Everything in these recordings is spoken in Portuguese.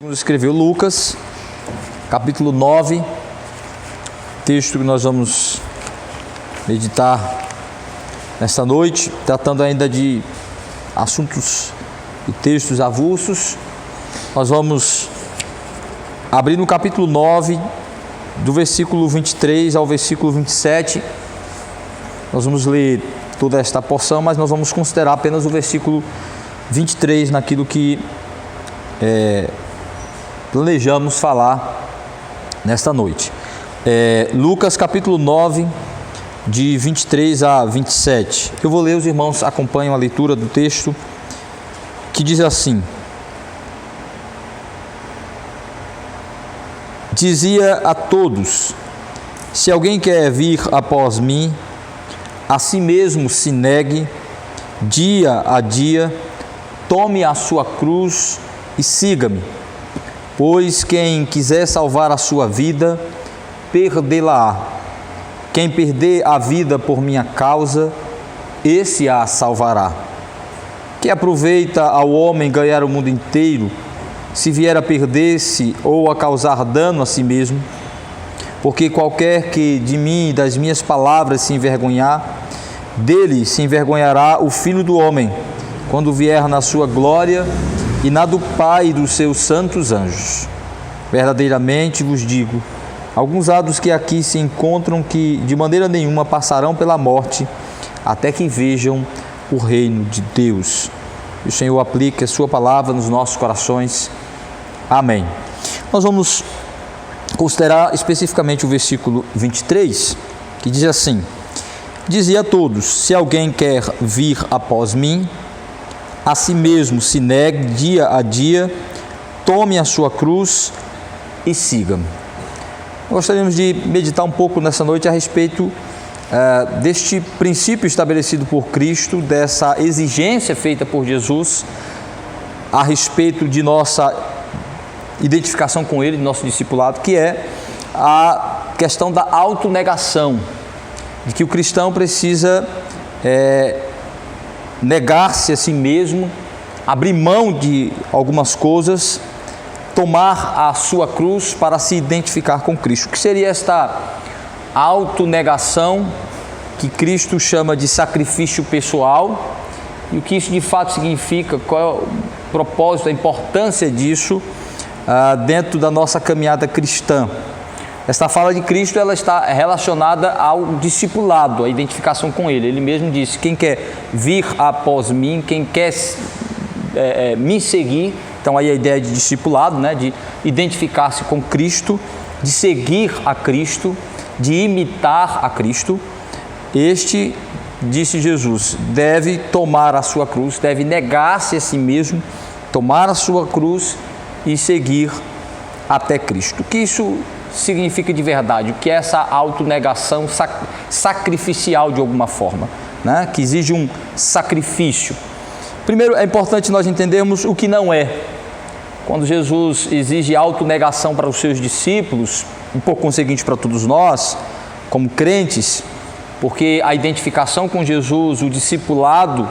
Escreveu Lucas, capítulo 9, texto que nós vamos meditar nesta noite, tratando ainda de assuntos e textos avulsos. Nós vamos abrir no capítulo 9, do versículo 23 ao versículo 27. Nós vamos ler toda esta porção, mas nós vamos considerar apenas o versículo 23 naquilo que planejamos falar nesta noite. Lucas capítulo 9, de 23 a 27. Eu vou ler, os irmãos acompanham a leitura do texto, que diz assim: Dizia a todos: se alguém quer vir após mim, a si mesmo se negue, dia a dia, tome a sua cruz e siga-me. Pois quem quiser salvar a sua vida, perdê-la-á. Quem perder a vida por minha causa, esse a salvará. Que aproveita ao homem ganhar o mundo inteiro, se vier a perder-se ou a causar dano a si mesmo? Porque qualquer que de mim e das minhas palavras se envergonhar, dele se envergonhará o Filho do Homem, quando vier na sua glória e na do Pai e dos seus santos anjos. Verdadeiramente vos digo, alguns há dos que aqui se encontram que de maneira nenhuma passarão pela morte, até que vejam o reino de Deus. Que o Senhor aplique a sua palavra nos nossos corações. Amém. Nós vamos considerar especificamente o versículo 23, que diz assim: Dizia a todos: se alguém quer vir após mim, a si mesmo se negue dia a dia, tome a sua cruz e siga-me. Gostaríamos de meditar um pouco nessa noite a respeito deste princípio estabelecido por Cristo, dessa exigência feita por Jesus a respeito de nossa identificação com Ele, de nosso discipulado, que é a questão da autonegação, de que o cristão precisa negar-se a si mesmo, abrir mão de algumas coisas, tomar a sua cruz para se identificar com Cristo. O que seria esta autonegação que Cristo chama de sacrifício pessoal, e o que isso de fato significa, qual é o propósito, a importância disso dentro da nossa caminhada cristã? Esta fala de Cristo, ela está relacionada ao discipulado, à identificação com Ele. Ele mesmo disse: quem quer vir após mim, quem quer me seguir. Então aí a ideia de discipulado, né, de identificar-se com Cristo, de seguir a Cristo, de imitar a Cristo. Este, disse Jesus, deve tomar a sua cruz, deve negar-se a si mesmo, tomar a sua cruz e seguir até Cristo. O que isso significa de verdade? O que é essa autonegação sacrificial de alguma forma, né? Que exige um sacrifício. Primeiro, é importante nós entendermos o que não é. Quando Jesus exige autonegação para os seus discípulos, e por conseguinte para todos nós, como crentes, porque a identificação com Jesus, o discipulado,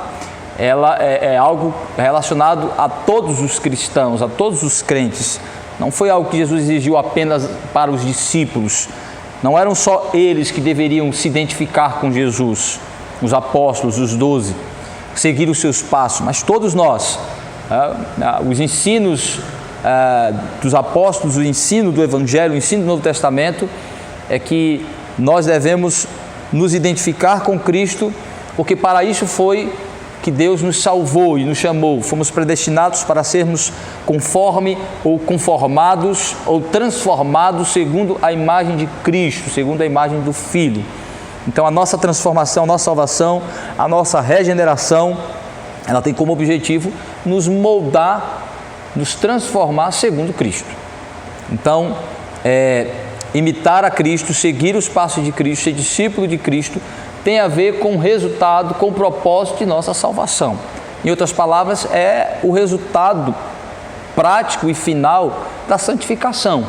ela é algo relacionado a todos os cristãos, a todos os crentes. Não foi algo que Jesus exigiu apenas para os discípulos. Não eram só eles que deveriam se identificar com Jesus, os apóstolos, os 12, seguir os seus passos, mas todos nós. Os ensinos dos apóstolos, o ensino do Evangelho, o ensino do Novo Testamento, é que nós devemos nos identificar com Cristo, porque para isso foi que Deus nos salvou e nos chamou. Fomos predestinados para sermos conforme ou conformados ou transformados segundo a imagem de Cristo, segundo a imagem do Filho. Então a nossa transformação, a nossa salvação, a nossa regeneração, ela tem como objetivo nos moldar, nos transformar segundo Cristo. Então, imitar a Cristo, seguir os passos de Cristo, ser discípulo de Cristo, tem a ver com o resultado, com o propósito de nossa salvação. Em outras palavras, é o resultado prático e final da santificação.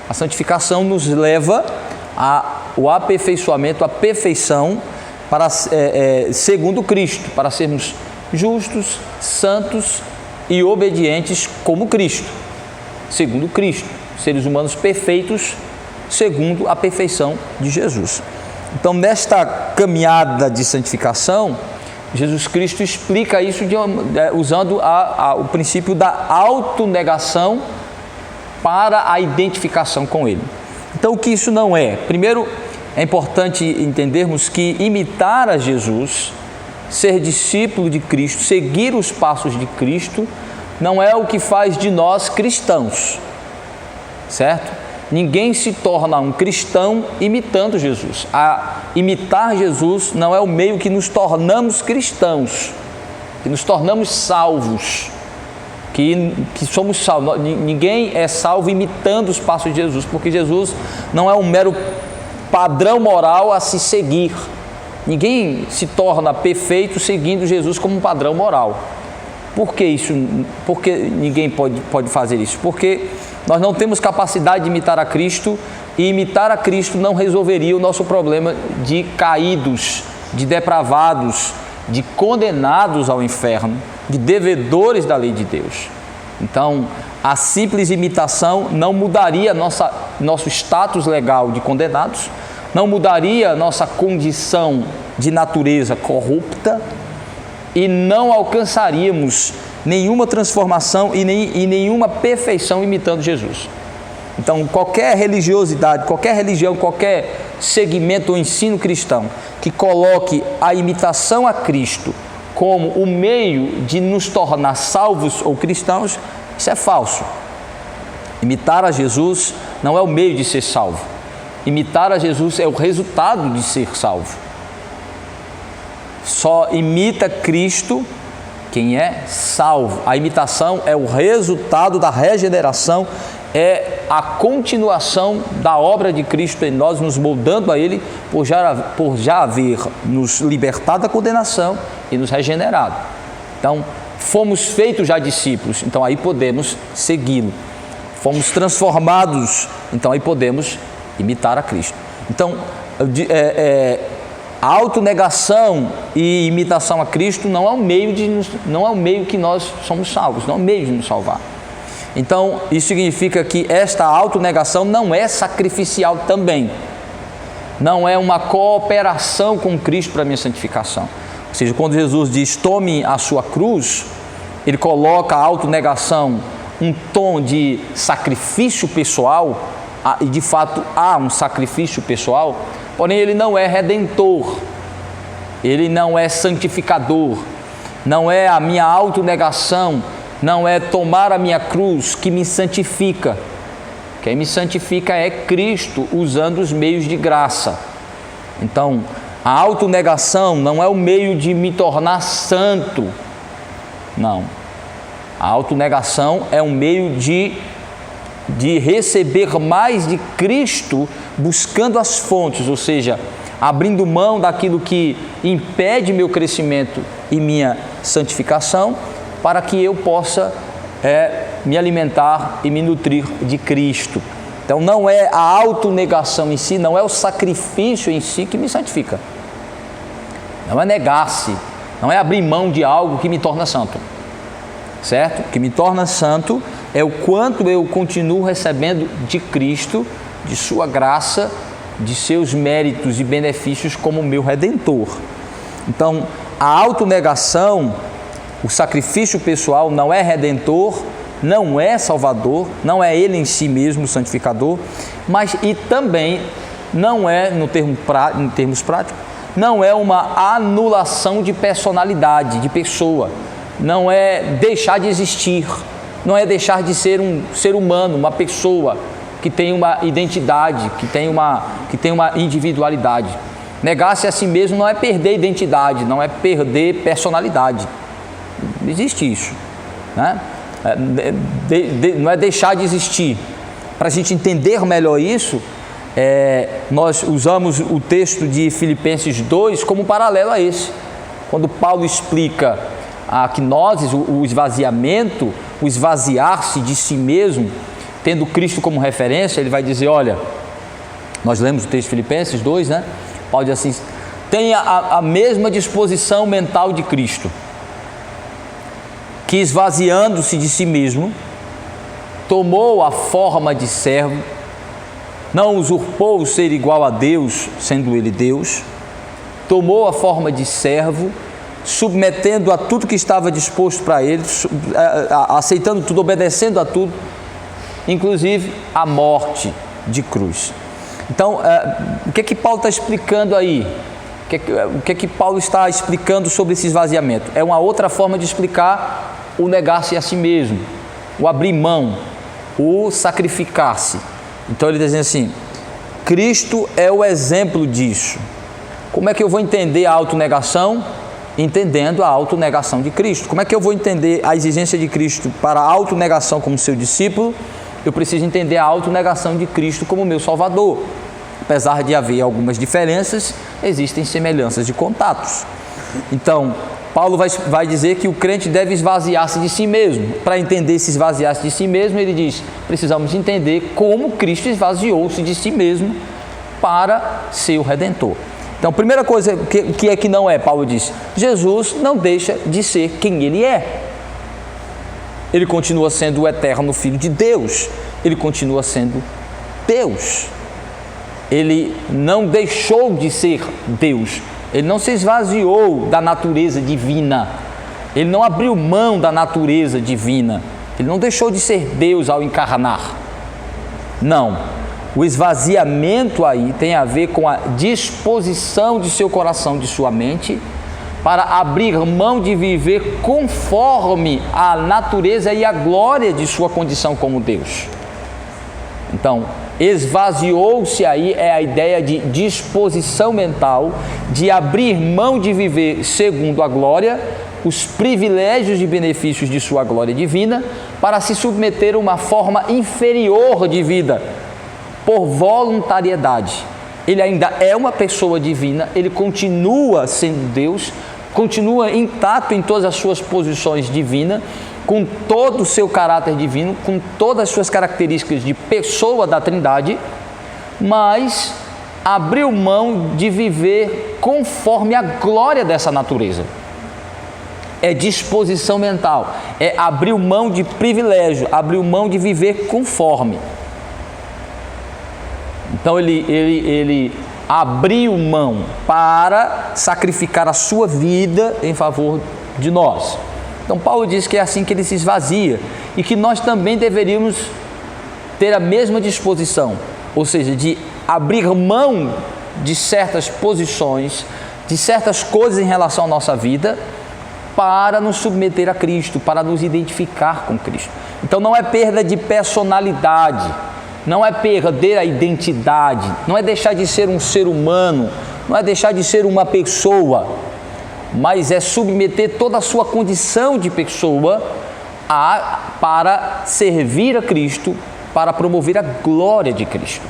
A santificação nos leva ao aperfeiçoamento, à perfeição, para segundo Cristo, para sermos justos, santos e obedientes como Cristo. segundo Cristo, seres humanos perfeitos segundo a perfeição de Jesus. Então, nesta caminhada de santificação, Jesus Cristo explica isso usando o princípio da autonegação para a identificação com Ele. Então, o que isso não é? Primeiro, é importante entendermos que imitar a Jesus, ser discípulo de Cristo, seguir os passos de Cristo, não é o que faz de nós cristãos, certo? Ninguém se torna um cristão imitando Jesus. Imitar Jesus não é o meio que nos tornamos cristãos, que nos tornamos salvos, que somos salvos. Ninguém é salvo imitando os passos de Jesus, porque Jesus não é um mero padrão moral a se seguir. Ninguém se torna perfeito seguindo Jesus como um padrão moral. Por que isso? Porque ninguém pode fazer isso? Porque nós não temos capacidade de imitar a Cristo, e imitar a Cristo não resolveria o nosso problema de caídos, de depravados, de condenados ao inferno, de devedores da lei de Deus. Então, a simples imitação não mudaria nosso status legal de condenados, não mudaria nossa condição de natureza corrupta, e não alcançaríamos nenhuma transformação e nenhuma perfeição imitando Jesus. Então, qualquer religiosidade, qualquer religião, qualquer segmento ou ensino cristão que coloque a imitação a Cristo como o meio de nos tornar salvos ou cristãos, isso é falso. Imitar a Jesus não é o meio de ser salvo. Imitar a Jesus é o resultado de ser salvo. Só imita Cristo quem é salvo. A imitação é o resultado da regeneração, é a continuação da obra de Cristo em nós, nos moldando a Ele, por já haver nos libertado da condenação e nos regenerado. Então, fomos feitos já discípulos, então aí podemos segui-lo. Fomos transformados, então aí podemos imitar a Cristo. Então, a autonegação e imitação a Cristo não é o meio que nós somos salvos, não é o meio de nos salvar. Então, isso significa que esta autonegação não é sacrificial também. Não é uma cooperação com Cristo para a minha santificação. Ou seja, quando Jesus diz, tome a sua cruz, Ele coloca a autonegação um tom de sacrifício pessoal, e de fato há um sacrifício pessoal, porém Ele não é redentor, Ele não é santificador, não é a minha autonegação, não é tomar a minha cruz que me santifica. Quem me santifica é Cristo, usando os meios de graça. Então, a autonegação não é o meio de me tornar santo, não. A autonegação é um meio de receber mais de Cristo, buscando as fontes, ou seja, abrindo mão daquilo que impede meu crescimento e minha santificação, para que eu possa me alimentar e me nutrir de Cristo. Então, não é a autonegação em si, não é o sacrifício em si que me santifica. Não é negar-se, não é abrir mão de algo que me torna santo. Certo? O que me torna santo é o quanto eu continuo recebendo de Cristo, de sua graça, de seus méritos e benefícios como meu Redentor. Então, a autonegação, o sacrifício pessoal não é redentor, não é salvador, não é Ele em si mesmo santificador, mas e também não é, em termos práticos, não é uma anulação de personalidade, de pessoa. Não é deixar de existir, não é deixar de ser um ser humano, uma pessoa que tem uma identidade, que tem uma individualidade. Negar-se a si mesmo não é perder identidade, não é perder personalidade. Não existe isso, né? Não é deixar de existir. Para a gente entender melhor isso, nós usamos o texto de Filipenses 2 como paralelo a esse. Quando Paulo explica a gnose, o esvaziamento, o esvaziar-se de si mesmo, tendo Cristo como referência, ele vai dizer, olha, nós lemos o texto de Filipenses 2, né? Paulo diz assim, tenha a mesma disposição mental de Cristo, que esvaziando-se de si mesmo, tomou a forma de servo, não usurpou o ser igual a Deus, sendo ele Deus, tomou a forma de servo, submetendo a tudo que estava disposto para ele, aceitando tudo, obedecendo a tudo, inclusive a morte de cruz. Então, o que Paulo está explicando aí? O que Paulo está explicando sobre esse esvaziamento? É uma outra forma de explicar o negar-se a si mesmo, o abrir mão, o sacrificar-se. Então ele diz assim: Cristo é o exemplo disso. Como é que eu vou entender a autonegação? Entendendo a autonegação de Cristo. Como é que eu vou entender a exigência de Cristo para a autonegação como seu discípulo? Eu preciso entender a autonegação de Cristo como meu Salvador. Apesar de haver algumas diferenças, existem semelhanças de contatos. Então, Paulo vai dizer que o crente deve esvaziar-se de si mesmo. Para entender esse esvaziar-se de si mesmo, ele diz: precisamos entender como Cristo esvaziou-se de si mesmo para ser o Redentor. Então, a primeira coisa que não é, Paulo diz: Jesus não deixa de ser quem ele é. Ele continua sendo o eterno Filho de Deus. Ele continua sendo Deus. Ele não deixou de ser Deus. Ele não se esvaziou da natureza divina. Ele não abriu mão da natureza divina. Ele não deixou de ser Deus ao encarnar. Não. O esvaziamento aí tem a ver com a disposição de seu coração, de sua mente, para abrir mão de viver conforme a natureza e a glória de sua condição como Deus. Então, esvaziou-se aí é a ideia de disposição mental, de abrir mão de viver segundo a glória, os privilégios e benefícios de sua glória divina, para se submeter a uma forma inferior de vida, por voluntariedade. Ele ainda é uma pessoa divina, ele continua sendo Deus, continua intacto em todas as suas posições divinas, com todo o seu caráter divino, com todas as suas características de pessoa da Trindade, mas abriu mão de viver conforme a glória dessa natureza. É disposição mental, é abrir mão de privilégio, abriu mão de viver conforme. Então ele abriu mão para sacrificar a sua vida em favor de nós. Então Paulo diz que é assim que ele se esvazia e que nós também deveríamos ter a mesma disposição, ou seja, de abrir mão de certas posições, de certas coisas em relação à nossa vida, para nos submeter a Cristo, para nos identificar com Cristo. Então não é perda de personalidade, não é perder a identidade, não é deixar de ser um ser humano, não é deixar de ser uma pessoa, mas é submeter toda a sua condição de pessoa para servir a Cristo, para promover a glória de Cristo.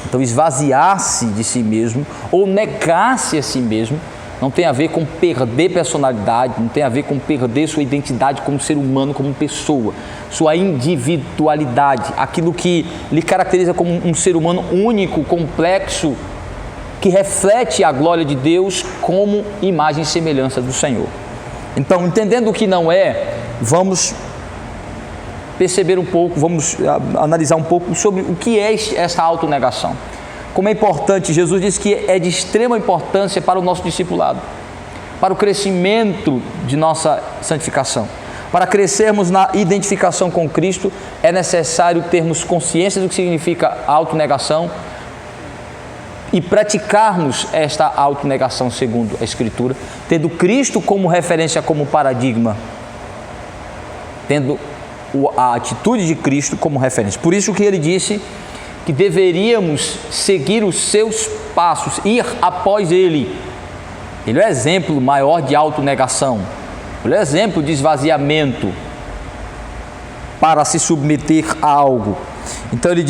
Então, esvaziar-se de si mesmo ou negar-se a si mesmo não tem a ver com perder personalidade, não tem a ver com perder sua identidade como ser humano, como pessoa, sua individualidade, aquilo que lhe caracteriza como um ser humano único, complexo, que reflete a glória de Deus como imagem e semelhança do Senhor. Então, entendendo o que não é, vamos perceber um pouco, vamos analisar um pouco sobre o que é essa autonegação. Como é importante, Jesus diz que é de extrema importância para o nosso discipulado, para o crescimento de nossa santificação. Para crescermos na identificação com Cristo, é necessário termos consciência do que significa autonegação e praticarmos esta autonegação segundo a Escritura, tendo Cristo como referência, como paradigma, tendo a atitude de Cristo como referência. Por isso que ele disse que deveríamos seguir os seus passos, ir após ele. Ele é o exemplo maior de autonegação, ele é o exemplo de esvaziamento para se submeter a algo. Então ele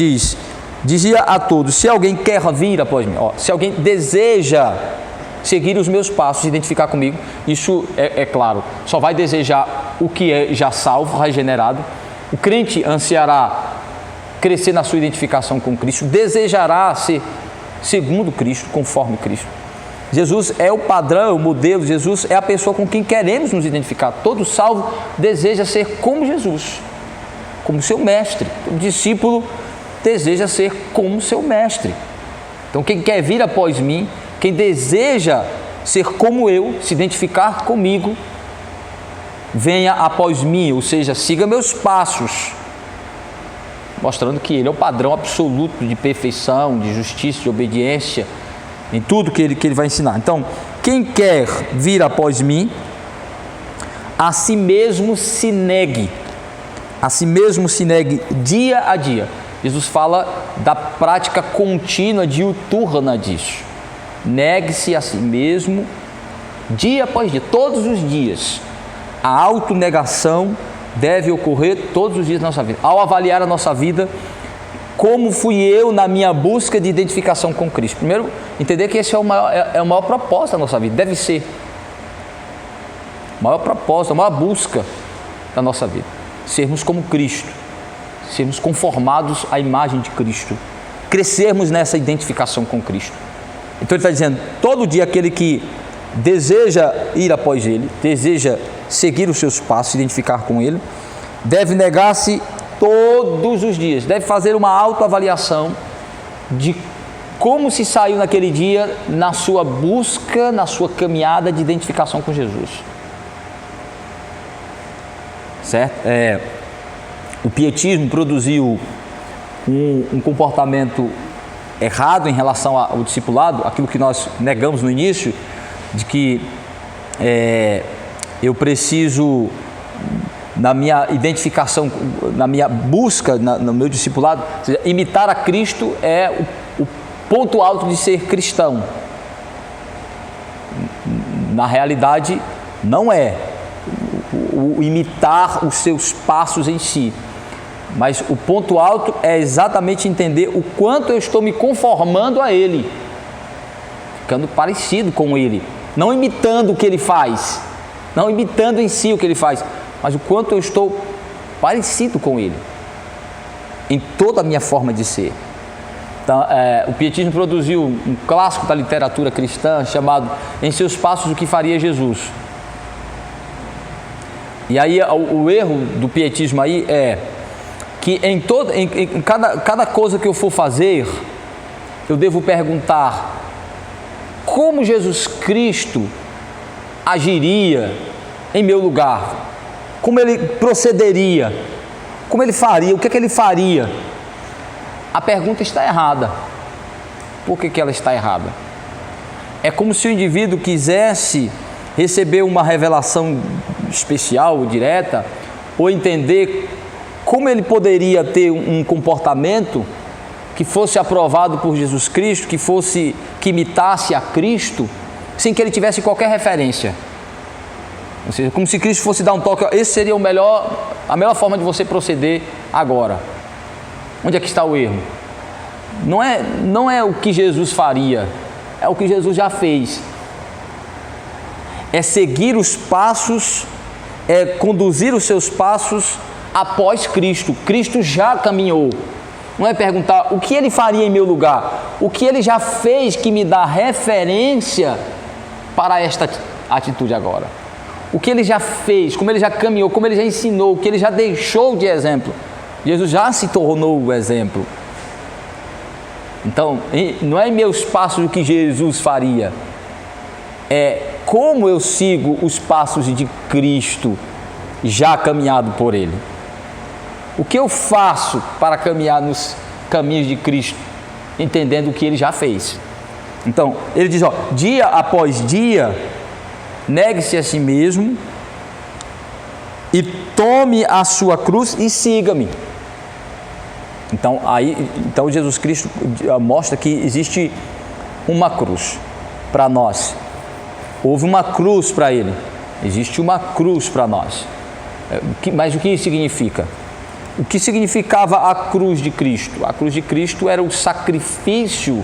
dizia a todos: se alguém quer vir após mim, se alguém deseja seguir os meus passos, se identificar comigo, isso é claro, só vai desejar o que é já salvo, regenerado. O crente ansiará crescer na sua identificação com Cristo, desejará ser segundo Cristo, conforme Cristo. Jesus é o padrão, o modelo. Jesus é a pessoa com quem queremos nos identificar. Todo salvo deseja ser como Jesus. como seu mestre. O discípulo deseja ser como seu mestre. Então, quem quer vir após mim, quem deseja ser como eu, se identificar comigo, venha após mim, ou seja, siga meus passos, mostrando que ele é o padrão absoluto de perfeição, de justiça, de obediência, em tudo que ele vai ensinar. Então, quem quer vir após mim, a si mesmo se negue. A si mesmo se negue dia a dia. Jesus fala da prática contínua, diuturna disso. Negue-se a si mesmo dia após dia, todos os dias. A autonegação deve ocorrer todos os dias da nossa vida. Ao avaliar a nossa vida, como fui eu na minha busca de identificação com Cristo? Primeiro, entender que esse é o maior propósito da nossa vida, deve ser. O maior propósito, a maior busca da nossa vida. Sermos como Cristo, sermos conformados à imagem de Cristo, crescermos nessa identificação com Cristo. Então ele está dizendo, todo dia aquele que deseja ir após ele, deseja seguir os seus passos, se identificar com ele, deve negar-se todos os dias, deve fazer uma autoavaliação de como se saiu naquele dia na sua busca, na sua caminhada de identificação com Jesus. Certo? O pietismo produziu um comportamento errado em relação ao discipulado, aquilo que nós negamos no início, de que eu preciso, na minha identificação, na minha busca, no meu discipulado, ou seja, imitar a Cristo é o ponto alto de ser cristão. Na realidade, não é o imitar os seus passos em si, mas o ponto alto é exatamente entender o quanto eu estou me conformando a Ele, ficando parecido com Ele, não imitando o que Ele faz, não imitando em si o que Ele faz, mas o quanto eu estou parecido com Ele, em toda a minha forma de ser. Então, o pietismo produziu um clássico da literatura cristã chamado Em Seus Passos, o que Faria Jesus. E aí o erro do pietismo aí é que em cada coisa que eu for fazer, eu devo perguntar como Jesus Cristo agiria em meu lugar, como ele procederia, como ele faria, o que é que ele faria. A pergunta está errada. Por que ela está errada? É como se o indivíduo quisesse receber uma revelação especial, direta, ou entender como ele poderia ter um comportamento que fosse aprovado por Jesus Cristo, que imitasse a Cristo, sem que ele tivesse qualquer referência. Ou seja, como se Cristo fosse dar um toque, esse seria a melhor forma de você proceder agora. Onde é que está o erro? Não é o que Jesus faria, é o que Jesus já fez. É seguir os passos, é conduzir os seus passos após Cristo. Cristo já caminhou. Não é perguntar o que ele faria em meu lugar, o que ele já fez que me dá referência para esta atitude agora. O que ele já fez, como ele já caminhou, como ele já ensinou, o que ele já deixou de exemplo. Jesus já se tornou o exemplo. Então, não é em meus passos o que Jesus faria, é como eu sigo os passos de Cristo já caminhado por Ele. O que eu faço para caminhar nos caminhos de Cristo, entendendo o que Ele já fez. Então, ele diz, dia após dia, negue-se a si mesmo e tome a sua cruz e siga-me. Então Jesus Cristo mostra que existe uma cruz para nós. Houve uma cruz para Ele. Existe uma cruz para nós. Mas o que isso significa? O que significava a cruz de Cristo? A cruz de Cristo era o sacrifício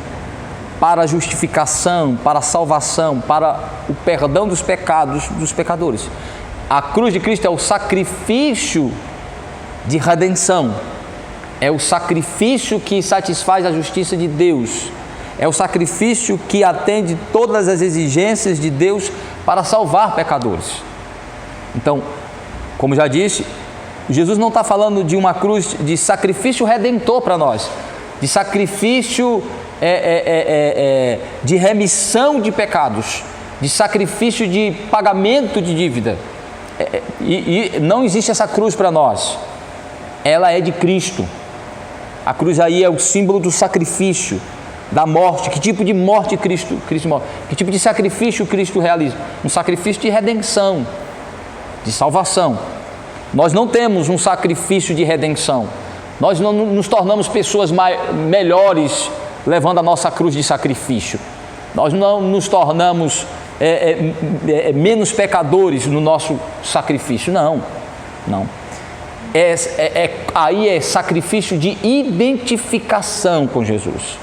para a justificação, para a salvação, para o perdão dos pecados dos pecadores. A cruz de Cristo é o sacrifício de redenção. É o sacrifício que satisfaz a justiça de Deus. É o sacrifício que atende todas as exigências de Deus para salvar pecadores. Então, como já disse, Jesus não está falando de uma cruz de sacrifício redentor para nós, de sacrifício de remissão de pecados, de sacrifício de pagamento de dívida. E não existe essa cruz para nós. Ela é de Cristo. A cruz aí é o símbolo do sacrifício, da morte. Que tipo de morte Cristo morre? Que tipo de sacrifício Cristo realiza? Um sacrifício de redenção, de salvação. Nós não temos um sacrifício de redenção. Nós não nos tornamos pessoas melhores levando a nossa cruz de sacrifício. Nós não nos tornamos menos pecadores no nosso sacrifício. Não. Aí é sacrifício de identificação com Jesus.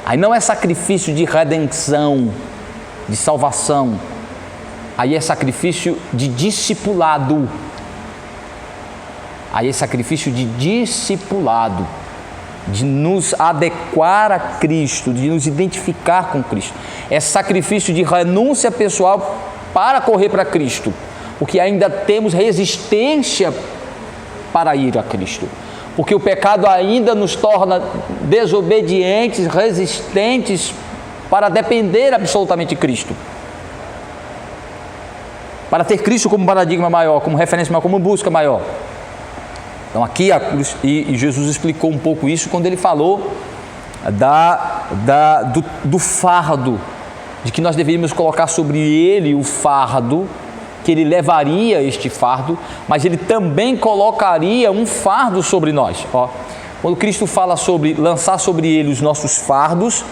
Aí não é sacrifício de redenção, de salvação. Aí é sacrifício de discipulado. Aí é sacrifício de discipulado, de nos adequar a Cristo, de nos identificar com Cristo. É sacrifício de renúncia pessoal para correr para Cristo, porque ainda temos resistência para ir a Cristo, porque o pecado ainda nos torna desobedientes, resistentes para depender absolutamente de Cristo, para ter Cristo como paradigma maior, como referência maior, como busca maior. Então aqui e Jesus explicou um pouco isso quando ele falou do fardo, de que nós deveríamos colocar sobre ele o fardo, que ele levaria este fardo, mas ele também colocaria um fardo sobre nós. Quando Cristo fala sobre lançar sobre ele os nossos fardos,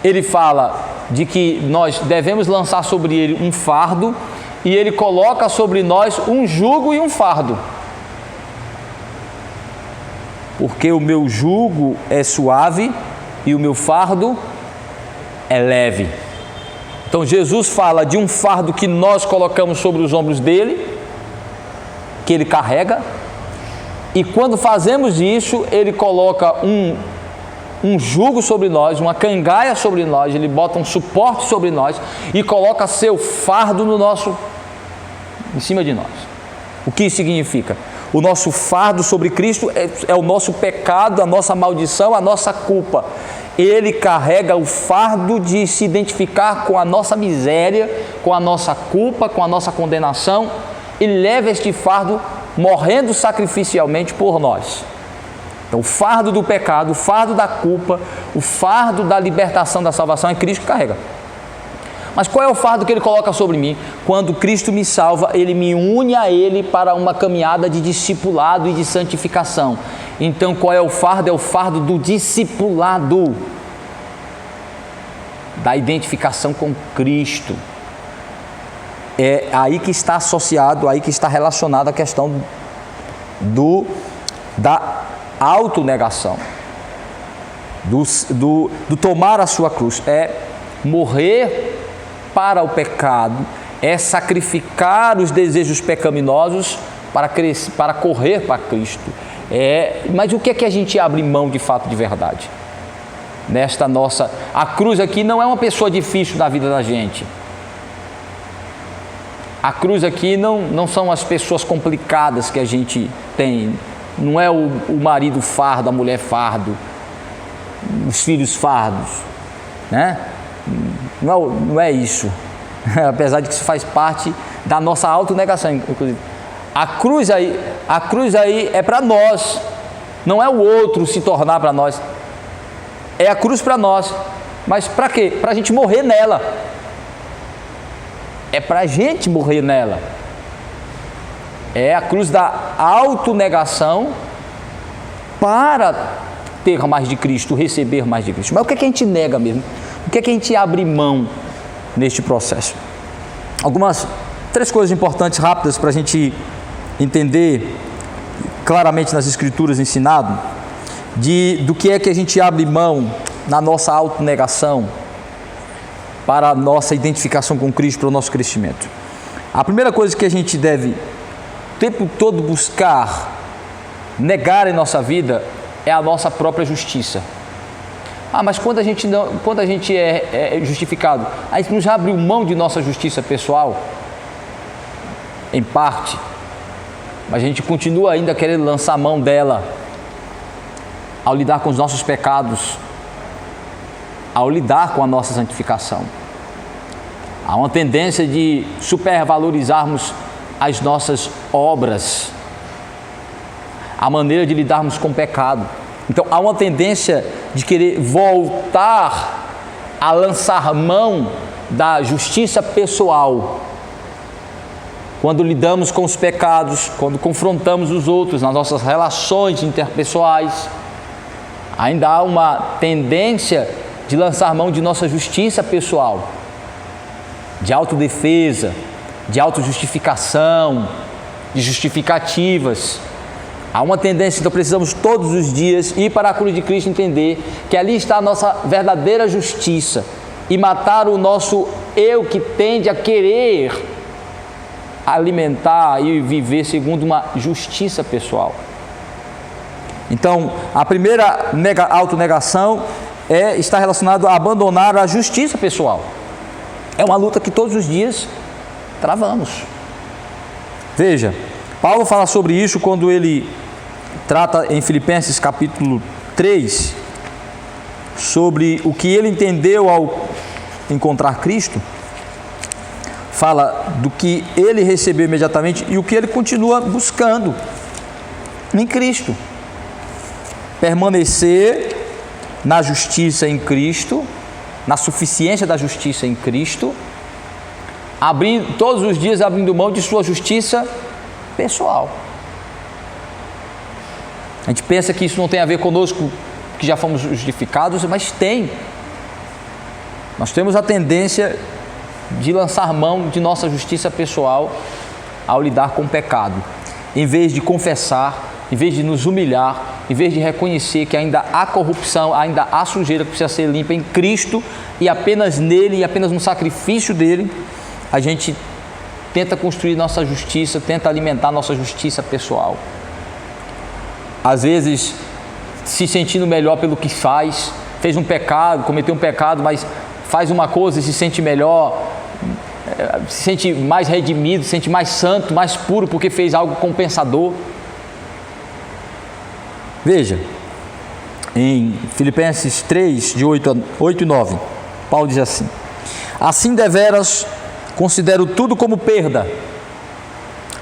ele fala de que nós devemos lançar sobre ele um fardo, e ele coloca sobre nós um jugo e um fardo. Porque o meu jugo é suave e o meu fardo é leve. Então Jesus fala de um fardo que nós colocamos sobre os ombros dele, que ele carrega, e quando fazemos isso, ele coloca um jugo sobre nós, uma cangaia sobre nós, ele bota um suporte sobre nós e coloca seu fardo em cima de nós. O que isso significa? O nosso fardo sobre Cristo é o nosso pecado, a nossa maldição, a nossa culpa. Ele carrega o fardo de se identificar com a nossa miséria, com a nossa culpa, com a nossa condenação. Ele leva este fardo morrendo sacrificialmente por nós. Então, o fardo do pecado, o fardo da culpa, o fardo da libertação, da salvação, é Cristo que carrega. Mas qual é o fardo que ele coloca sobre mim? Quando Cristo me salva, ele me une a ele para uma caminhada de discipulado e de santificação. Então, qual é o fardo? É o fardo do discipulado, da identificação com Cristo. É aí que está associado, aí que está relacionado a questão da autonegação, do tomar a sua cruz. É morrer para o pecado, é sacrificar os desejos pecaminosos para correr para Cristo. Mas o que é que a gente abre mão de fato, de verdade? A cruz aqui não é uma pessoa difícil na vida da gente. A cruz aqui não são as pessoas complicadas que a gente tem. Não é o marido fardo, a mulher fardo, os filhos fardos, né? Não é isso. Apesar de que isso faz parte da nossa autonegação, inclusive. A cruz aí é para nós. Não é o outro se tornar para nós. É a cruz para nós. Mas para quê? Para a gente morrer nela. É para a gente morrer nela. É a cruz da autonegação para ter mais de Cristo, receber mais de Cristo. Mas o que é que a gente nega mesmo? O que é que a gente abre mão neste processo? Três coisas importantes, rápidas, para a gente entender claramente nas Escrituras ensinado, do que é que a gente abre mão na nossa autonegação para a nossa identificação com Cristo, para o nosso crescimento. A primeira coisa que a gente deve o tempo todo buscar negar em nossa vida é a nossa própria justiça. Mas quando a gente é justificado, a gente nos abre mão de nossa justiça pessoal, em parte, mas a gente continua ainda querendo lançar mão dela ao lidar com os nossos pecados, ao lidar com a nossa santificação. Há uma tendência de supervalorizarmos as nossas obras, a maneira de lidarmos com o pecado. Então há uma tendência de querer voltar a lançar mão da justiça pessoal. Quando lidamos com os pecados, quando confrontamos os outros nas nossas relações interpessoais, ainda há uma tendência de lançar mão de nossa justiça pessoal, de autodefesa, de autojustificação, de justificativas. Há uma tendência, então precisamos todos os dias ir para a cruz de Cristo e entender que ali está a nossa verdadeira justiça e matar o nosso eu que tende a querer alimentar e viver segundo uma justiça pessoal. Então, a primeira autonegação está relacionada a abandonar a justiça pessoal. É uma luta que todos os dias travamos. Veja, Paulo fala sobre isso quando ele trata em Filipenses capítulo 3, sobre o que ele entendeu ao encontrar Cristo. Fala do que ele recebeu imediatamente e o que ele continua buscando em Cristo. Permanecer na justiça em Cristo, na suficiência da justiça em Cristo, todos os dias abrindo mão de sua justiça pessoal. A gente pensa que isso não tem a ver conosco, que já fomos justificados, mas tem. Nós temos a tendência de lançar mão de nossa justiça pessoal ao lidar com o pecado, em vez de confessar, em vez de nos humilhar, em vez de reconhecer que ainda há corrupção, ainda há sujeira que precisa ser limpa em Cristo, e apenas nele, e apenas no sacrifício dele, a gente tenta construir nossa justiça, tenta alimentar nossa justiça pessoal. Às vezes, se sentindo melhor pelo que fez um pecado, cometeu um pecado, mas faz uma coisa e se sente melhor, se sente mais redimido, se sente mais santo, mais puro, porque fez algo compensador. Veja, em Filipenses 3, de 8 e 9, Paulo diz assim: assim deveras considero tudo como perda,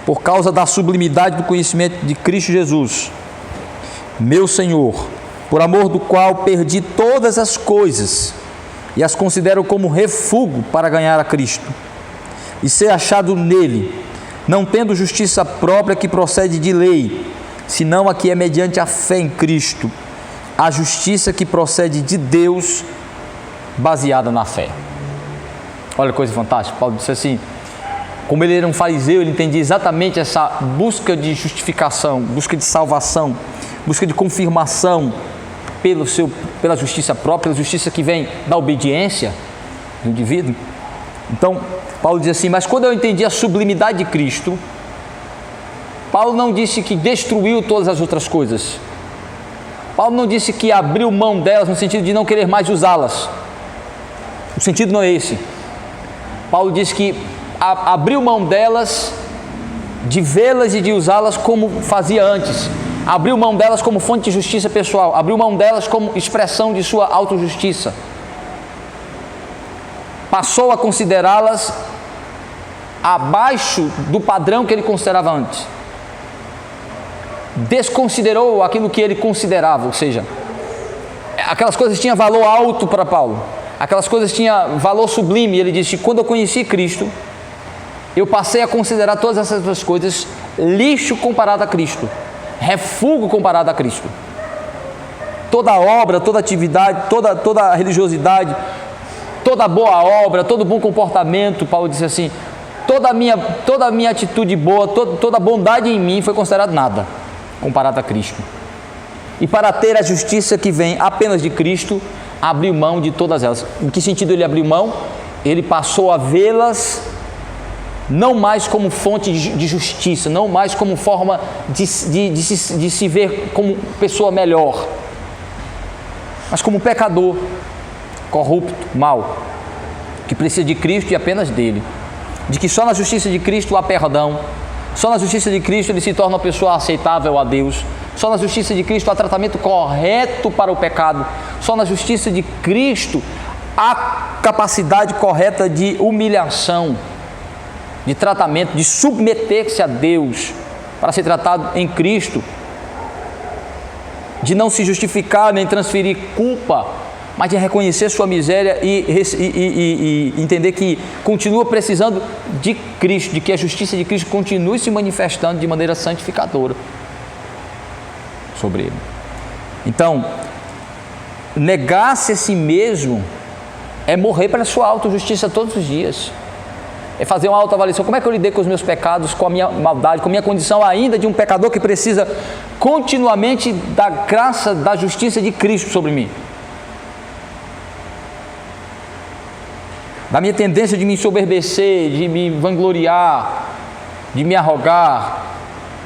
por causa da sublimidade do conhecimento de Cristo Jesus, meu Senhor, por amor do qual perdi todas as coisas e as considero como refúgio para ganhar a Cristo e ser achado nele, não tendo justiça própria que procede de lei, senão a que é mediante a fé em Cristo, a justiça que procede de Deus, baseada na fé. Olha que coisa fantástica. Paulo disse assim, como ele era um fariseu, ele entendia exatamente essa busca de justificação, busca de salvação, busca de confirmação pela justiça própria, pela justiça que vem da obediência do indivíduo. Então, Paulo diz assim, mas quando eu entendi a sublimidade de Cristo, Paulo não disse que destruiu todas as outras coisas. Paulo não disse que abriu mão delas no sentido de não querer mais usá-las. O sentido não é esse. Paulo diz que abriu mão delas, de vê-las e de usá-las como fazia antes. Abriu mão delas como fonte de justiça pessoal. Abriu mão delas como expressão de sua autojustiça. Passou a considerá-las abaixo do padrão que ele considerava antes. Desconsiderou aquilo que ele considerava, ou seja, aquelas coisas tinham valor alto para Paulo, aquelas coisas tinham valor sublime. Ele disse, quando eu conheci Cristo, eu passei a considerar todas essas outras coisas lixo comparado a Cristo, refúgio comparado a Cristo. Toda obra, toda atividade, toda religiosidade, toda boa obra, todo bom comportamento, Paulo disse assim, toda a minha atitude boa, toda a bondade em mim foi considerado nada comparado a Cristo. E para ter a justiça que vem apenas de Cristo, abriu mão de todas elas. Em que sentido ele abriu mão? Ele passou a vê-las não mais como fonte de justiça, não mais como forma de se ver como pessoa melhor, mas como pecador, corrupto, mau, que precisa de Cristo e apenas dele. De que só na justiça de Cristo há perdão, Só na justiça de Cristo ele se torna uma pessoa aceitável a Deus. Só na justiça de Cristo há tratamento correto para o pecado. Só na justiça de Cristo há capacidade correta de humilhação, de tratamento, de submeter-se a Deus para ser tratado em Cristo, de não se justificar nem transferir culpa, mas de reconhecer sua miséria e entender que continua precisando de Cristo, de que a justiça de Cristo continue se manifestando de maneira santificadora sobre ele. Então, negar-se a si mesmo é morrer para a sua autojustiça todos os dias. É fazer uma autoavaliação. Como é que eu lidei com os meus pecados, com a minha maldade, com a minha condição ainda de um pecador que precisa continuamente da graça, da justiça de Cristo sobre mim? Da minha tendência de me ensoberbecer, de me vangloriar, de me arrogar,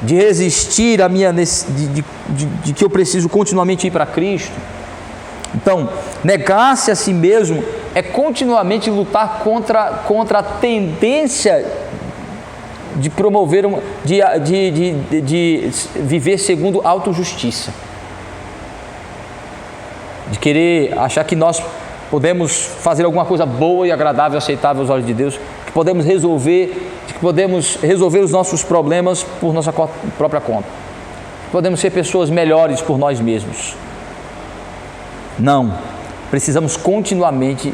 de resistir à minha de que eu preciso continuamente ir para Cristo. Então, negar-se a si mesmo é continuamente lutar contra a tendência de promover de viver segundo autojustiça, de querer achar que nós podemos fazer alguma coisa boa e agradável e aceitável aos olhos de Deus, que podemos resolver os nossos problemas por nossa própria conta, que podemos ser pessoas melhores por nós mesmos. Não, precisamos continuamente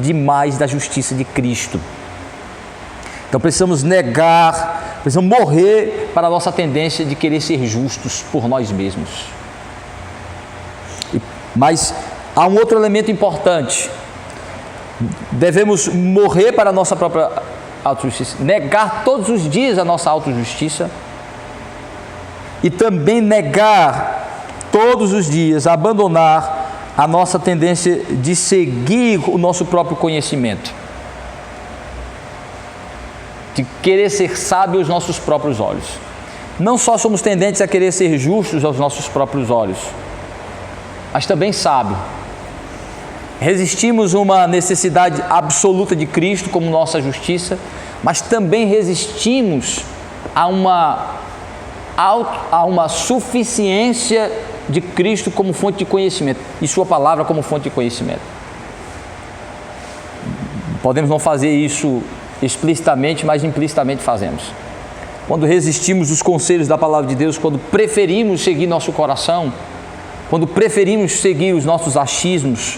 de mais da justiça de Cristo. Então precisamos precisamos morrer para a nossa tendência de querer ser justos por nós mesmos. Mas há um outro elemento importante. Devemos morrer para a nossa própria autojustiça, negar todos os dias a nossa autojustiça e também negar todos os dias, abandonar a nossa tendência de seguir o nosso próprio conhecimento, de querer ser sábio aos nossos próprios olhos. Não só somos tendentes a querer ser justos aos nossos próprios olhos, mas também sábio. Resistimos uma necessidade absoluta de Cristo como nossa justiça, mas também resistimos a uma suficiência de Cristo como fonte de conhecimento e sua palavra como fonte de conhecimento. Podemos não fazer isso explicitamente, mas implicitamente fazemos. Quando resistimos os conselhos da palavra de Deus, quando preferimos seguir nosso coração, quando preferimos seguir os nossos achismos,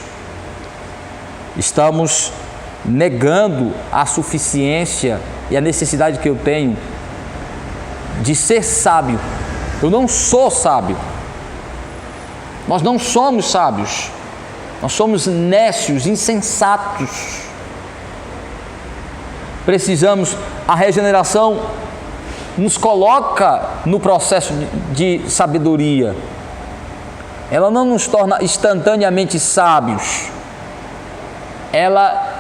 estamos negando a suficiência e a necessidade que eu tenho de ser sábio. Eu não sou sábio. Nós não somos sábios. Nós somos nécios, insensatos. Precisamos, a regeneração nos coloca no processo de sabedoria. Ela não nos torna instantaneamente sábios. Ela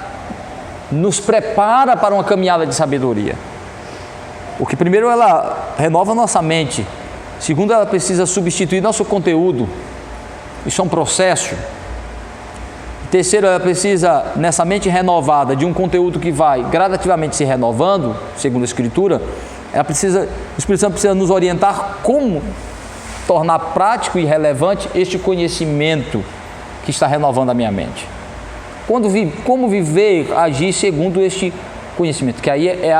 nos prepara para uma caminhada de sabedoria. Porque primeiro ela renova nossa mente. Segundo, ela precisa substituir nosso conteúdo. Isso é um processo. Terceiro, ela precisa, nessa mente renovada, de um conteúdo que vai gradativamente se renovando, segundo a Escritura, o Espírito Santo precisa nos orientar como tornar prático e relevante este conhecimento que está renovando a minha mente. Como viver, agir segundo este conhecimento, que aí é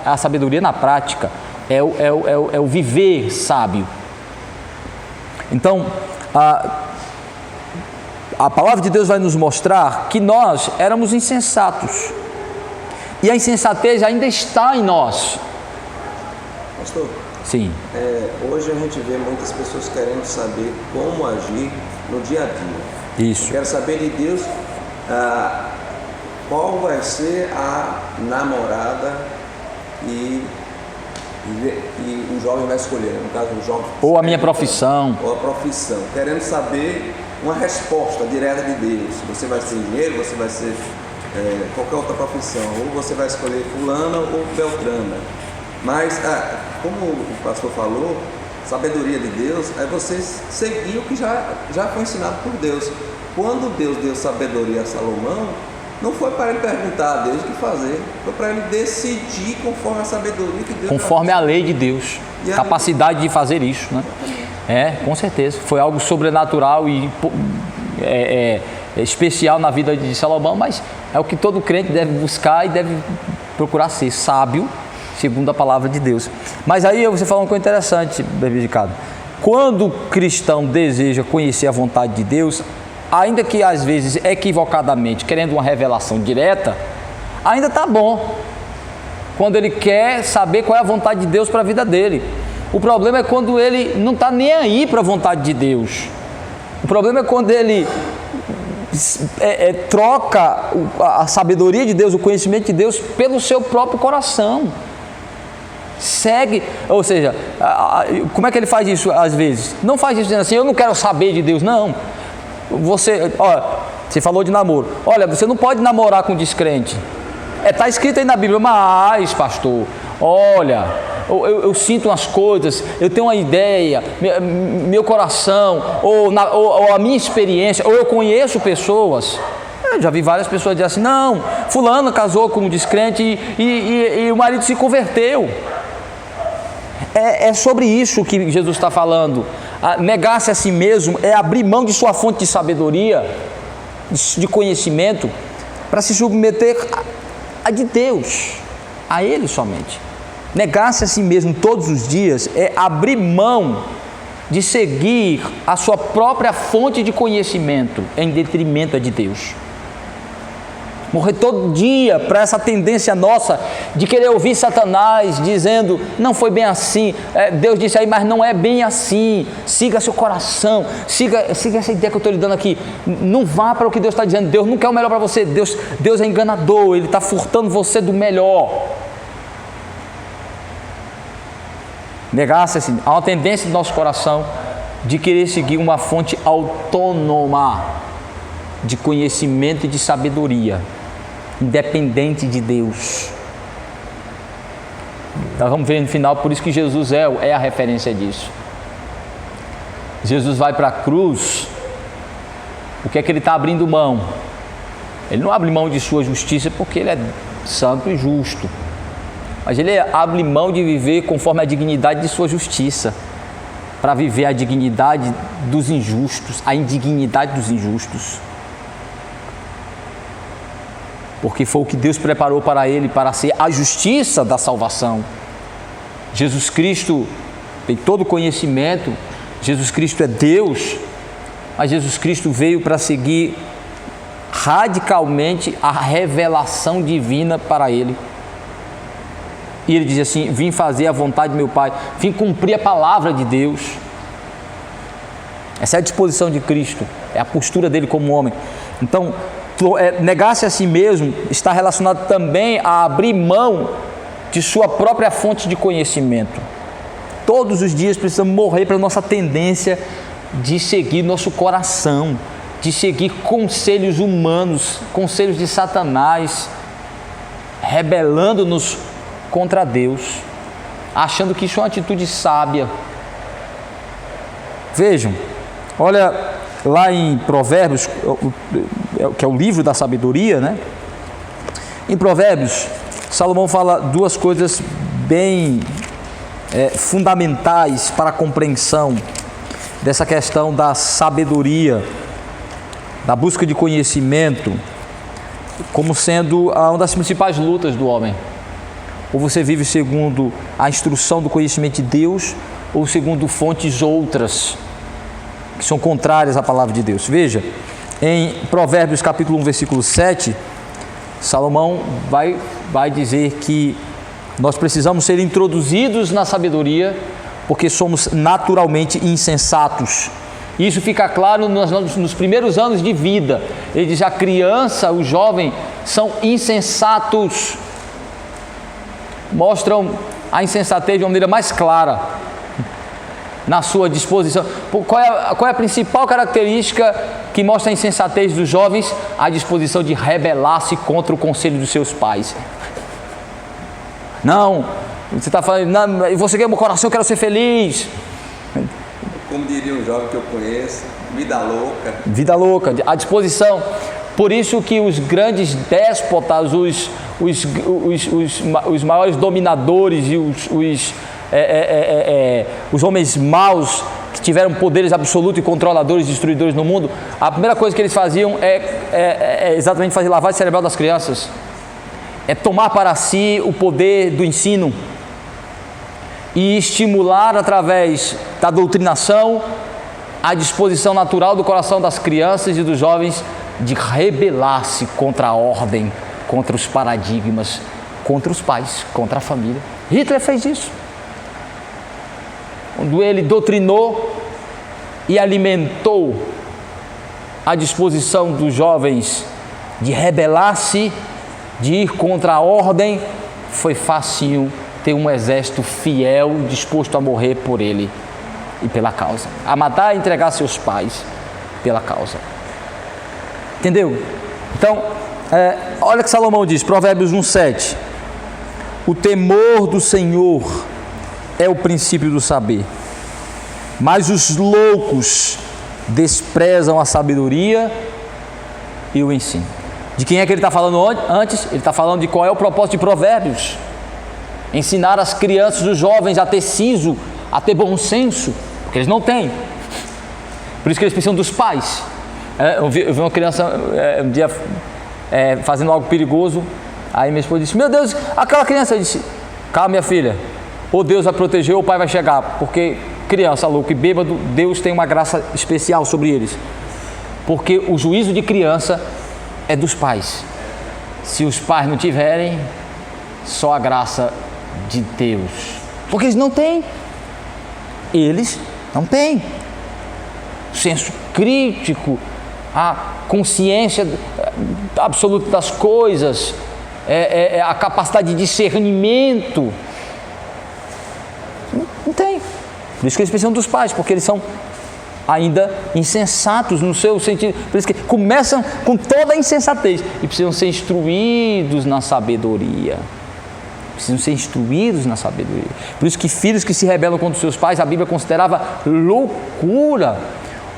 a sabedoria na prática, é o viver sábio. Então, a palavra de Deus vai nos mostrar que nós éramos insensatos. E a insensatez ainda está em nós. Pastor? Sim. Hoje a gente vê muitas pessoas querendo saber como agir no dia a dia. Isso. Quero saber de Deus qual vai ser a namorada e o jovem vai escolher. No caso, o jovem. Ou a minha profissão. Ou a profissão. Querendo saber uma resposta direta de Deus. Você vai ser engenheiro, você vai ser qualquer outra profissão. Ou você vai escolher fulana ou beltrana. Mas, como o pastor falou, sabedoria de Deus é você seguir o que já foi ensinado por Deus. Quando Deus deu sabedoria a Salomão, Não foi para ele perguntar a Deus o que fazer, foi para ele decidir conforme a sabedoria que Deus conforme a lei de Deus, capacidade de fazer isso, né? Com certeza, foi algo sobrenatural e especial na vida de Salomão, mas é o que todo crente deve buscar e deve procurar ser sábio, segundo a palavra de Deus. Mas aí você falou uma coisa interessante, bebê de Cado. Quando o cristão deseja conhecer a vontade de Deus, ainda que às vezes equivocadamente, querendo uma revelação direta, ainda está bom. Quando ele quer saber qual é a vontade de Deus para a vida dele. O problema é quando ele não está nem aí para a vontade de Deus. O problema é quando ele troca a sabedoria de Deus, o conhecimento de Deus pelo seu próprio coração. Segue, ou seja, como é que ele faz isso às vezes? Não faz isso dizendo assim, eu não quero saber de Deus, não. Você falou de namoro. Olha, você não pode namorar com descrente. Está escrito aí na Bíblia, mas pastor, olha, eu sinto umas coisas, eu tenho uma ideia, meu coração, ou a minha experiência, ou eu conheço pessoas. Eu já vi várias pessoas dizer assim, não, fulano casou com um descrente e o marido se converteu. É sobre isso que Jesus está falando. Negar-se a si mesmo é abrir mão de sua fonte de sabedoria, de conhecimento, para se submeter a de Deus, a Ele somente. Negar-se a si mesmo todos os dias é abrir mão de seguir a sua própria fonte de conhecimento em detrimento de Deus. Morrer todo dia para essa tendência nossa de querer ouvir Satanás dizendo, não foi bem assim, Deus disse aí, mas não é bem assim, siga seu coração, siga essa ideia que eu estou lhe dando aqui, não vá para o que Deus está dizendo, Deus não quer o melhor para você, Deus é enganador, Ele está furtando você do melhor. Negar-se assim, há uma tendência do nosso coração de querer seguir uma fonte autônoma de conhecimento e de sabedoria, independente de Deus. Nós vamos ver no final, por isso que Jesus é a referência disso. Jesus vai para a cruz, o que é que ele está abrindo mão? Ele não abre mão de sua justiça porque ele é santo e justo, mas ele abre mão de viver conforme a dignidade de sua justiça, para viver a dignidade dos injustos, a indignidade dos injustos. Porque foi o que Deus preparou para ele, para ser a justiça da salvação. Jesus Cristo tem todo o conhecimento, Jesus Cristo é Deus, mas Jesus Cristo veio para seguir radicalmente a revelação divina para ele. E ele diz assim, vim fazer a vontade do meu Pai, vim cumprir a palavra de Deus. Essa é a disposição de Cristo, é a postura dele como homem. Então, negar-se a si mesmo está relacionado também a abrir mão de sua própria fonte de conhecimento. Todos os dias precisamos morrer para a nossa tendência de seguir nosso coração, de seguir conselhos humanos, conselhos de Satanás, rebelando-nos contra Deus, achando que isso é uma atitude sábia. Vejam, olha lá em Provérbios, que é o livro da sabedoria, né? Em Provérbios, Salomão fala duas coisas bem fundamentais para a compreensão dessa questão da sabedoria, da busca de conhecimento, como sendo uma das principais lutas do homem. Ou você vive segundo a instrução do conhecimento de Deus, ou segundo fontes outras, que são contrárias à palavra de Deus. Veja, em Provérbios capítulo 1, versículo 7, Salomão vai dizer que nós precisamos ser introduzidos na sabedoria, porque somos naturalmente insensatos. Isso fica claro nos primeiros anos de vida. Ele diz, a criança, o jovem, são insensatos. Mostram a insensatez de uma maneira mais clara na sua disposição. Qual é a principal característica que mostra a insensatez dos jovens? A disposição de rebelar-se contra o conselho dos seus pais. Não, você está falando, não, você quer meu coração, eu quero ser feliz. Como diria um jovem que eu conheço, vida louca. Vida louca, a disposição. Por isso que os grandes déspotas, os maiores dominadores e os homens maus que tiveram poderes absolutos e controladores, destruidores no mundo, a primeira coisa que eles faziam é exatamente fazer lavagem cerebral das crianças. É tomar para si o poder do ensino e estimular através da doutrinação a disposição natural do coração das crianças e dos jovens de rebelar-se contra a ordem, contra os paradigmas, contra os pais, contra a família. Hitler fez isso. Quando ele doutrinou e alimentou a disposição dos jovens de rebelar-se, de ir contra a ordem, foi facinho ter um exército fiel, disposto a morrer por ele e pela causa, a matar e entregar seus pais pela causa. Entendeu? Então, olha o que Salomão diz, Provérbios 1:7. O temor do Senhor é o princípio do saber, mas os loucos desprezam a sabedoria e o ensino. De quem é que ele está falando antes? Ele está falando de qual é o propósito de Provérbios. Ensinar as crianças, os jovens a ter siso, a ter bom senso, porque eles não têm. Por isso que eles precisam dos pais. Eu vi uma criança um dia fazendo algo perigoso, aí minha esposa disse, meu Deus, aquela criança, eu disse, calma minha filha, ou Deus vai proteger ou o pai vai chegar, porque criança louca e bêbado, Deus tem uma graça especial sobre eles, porque o juízo de criança é dos pais. Se os pais não tiverem, só a graça de Deus, porque eles não têm. Eles não têm senso crítico, a consciência absoluta das coisas, a capacidade de discernimento. Não tem. Por isso que eles precisam dos pais, porque eles são ainda insensatos no seu sentido. Por isso que começam com toda a insensatez e precisam ser instruídos na sabedoria. Precisam ser instruídos na sabedoria. Por isso que filhos que se rebelam contra os seus pais, a Bíblia considerava loucura.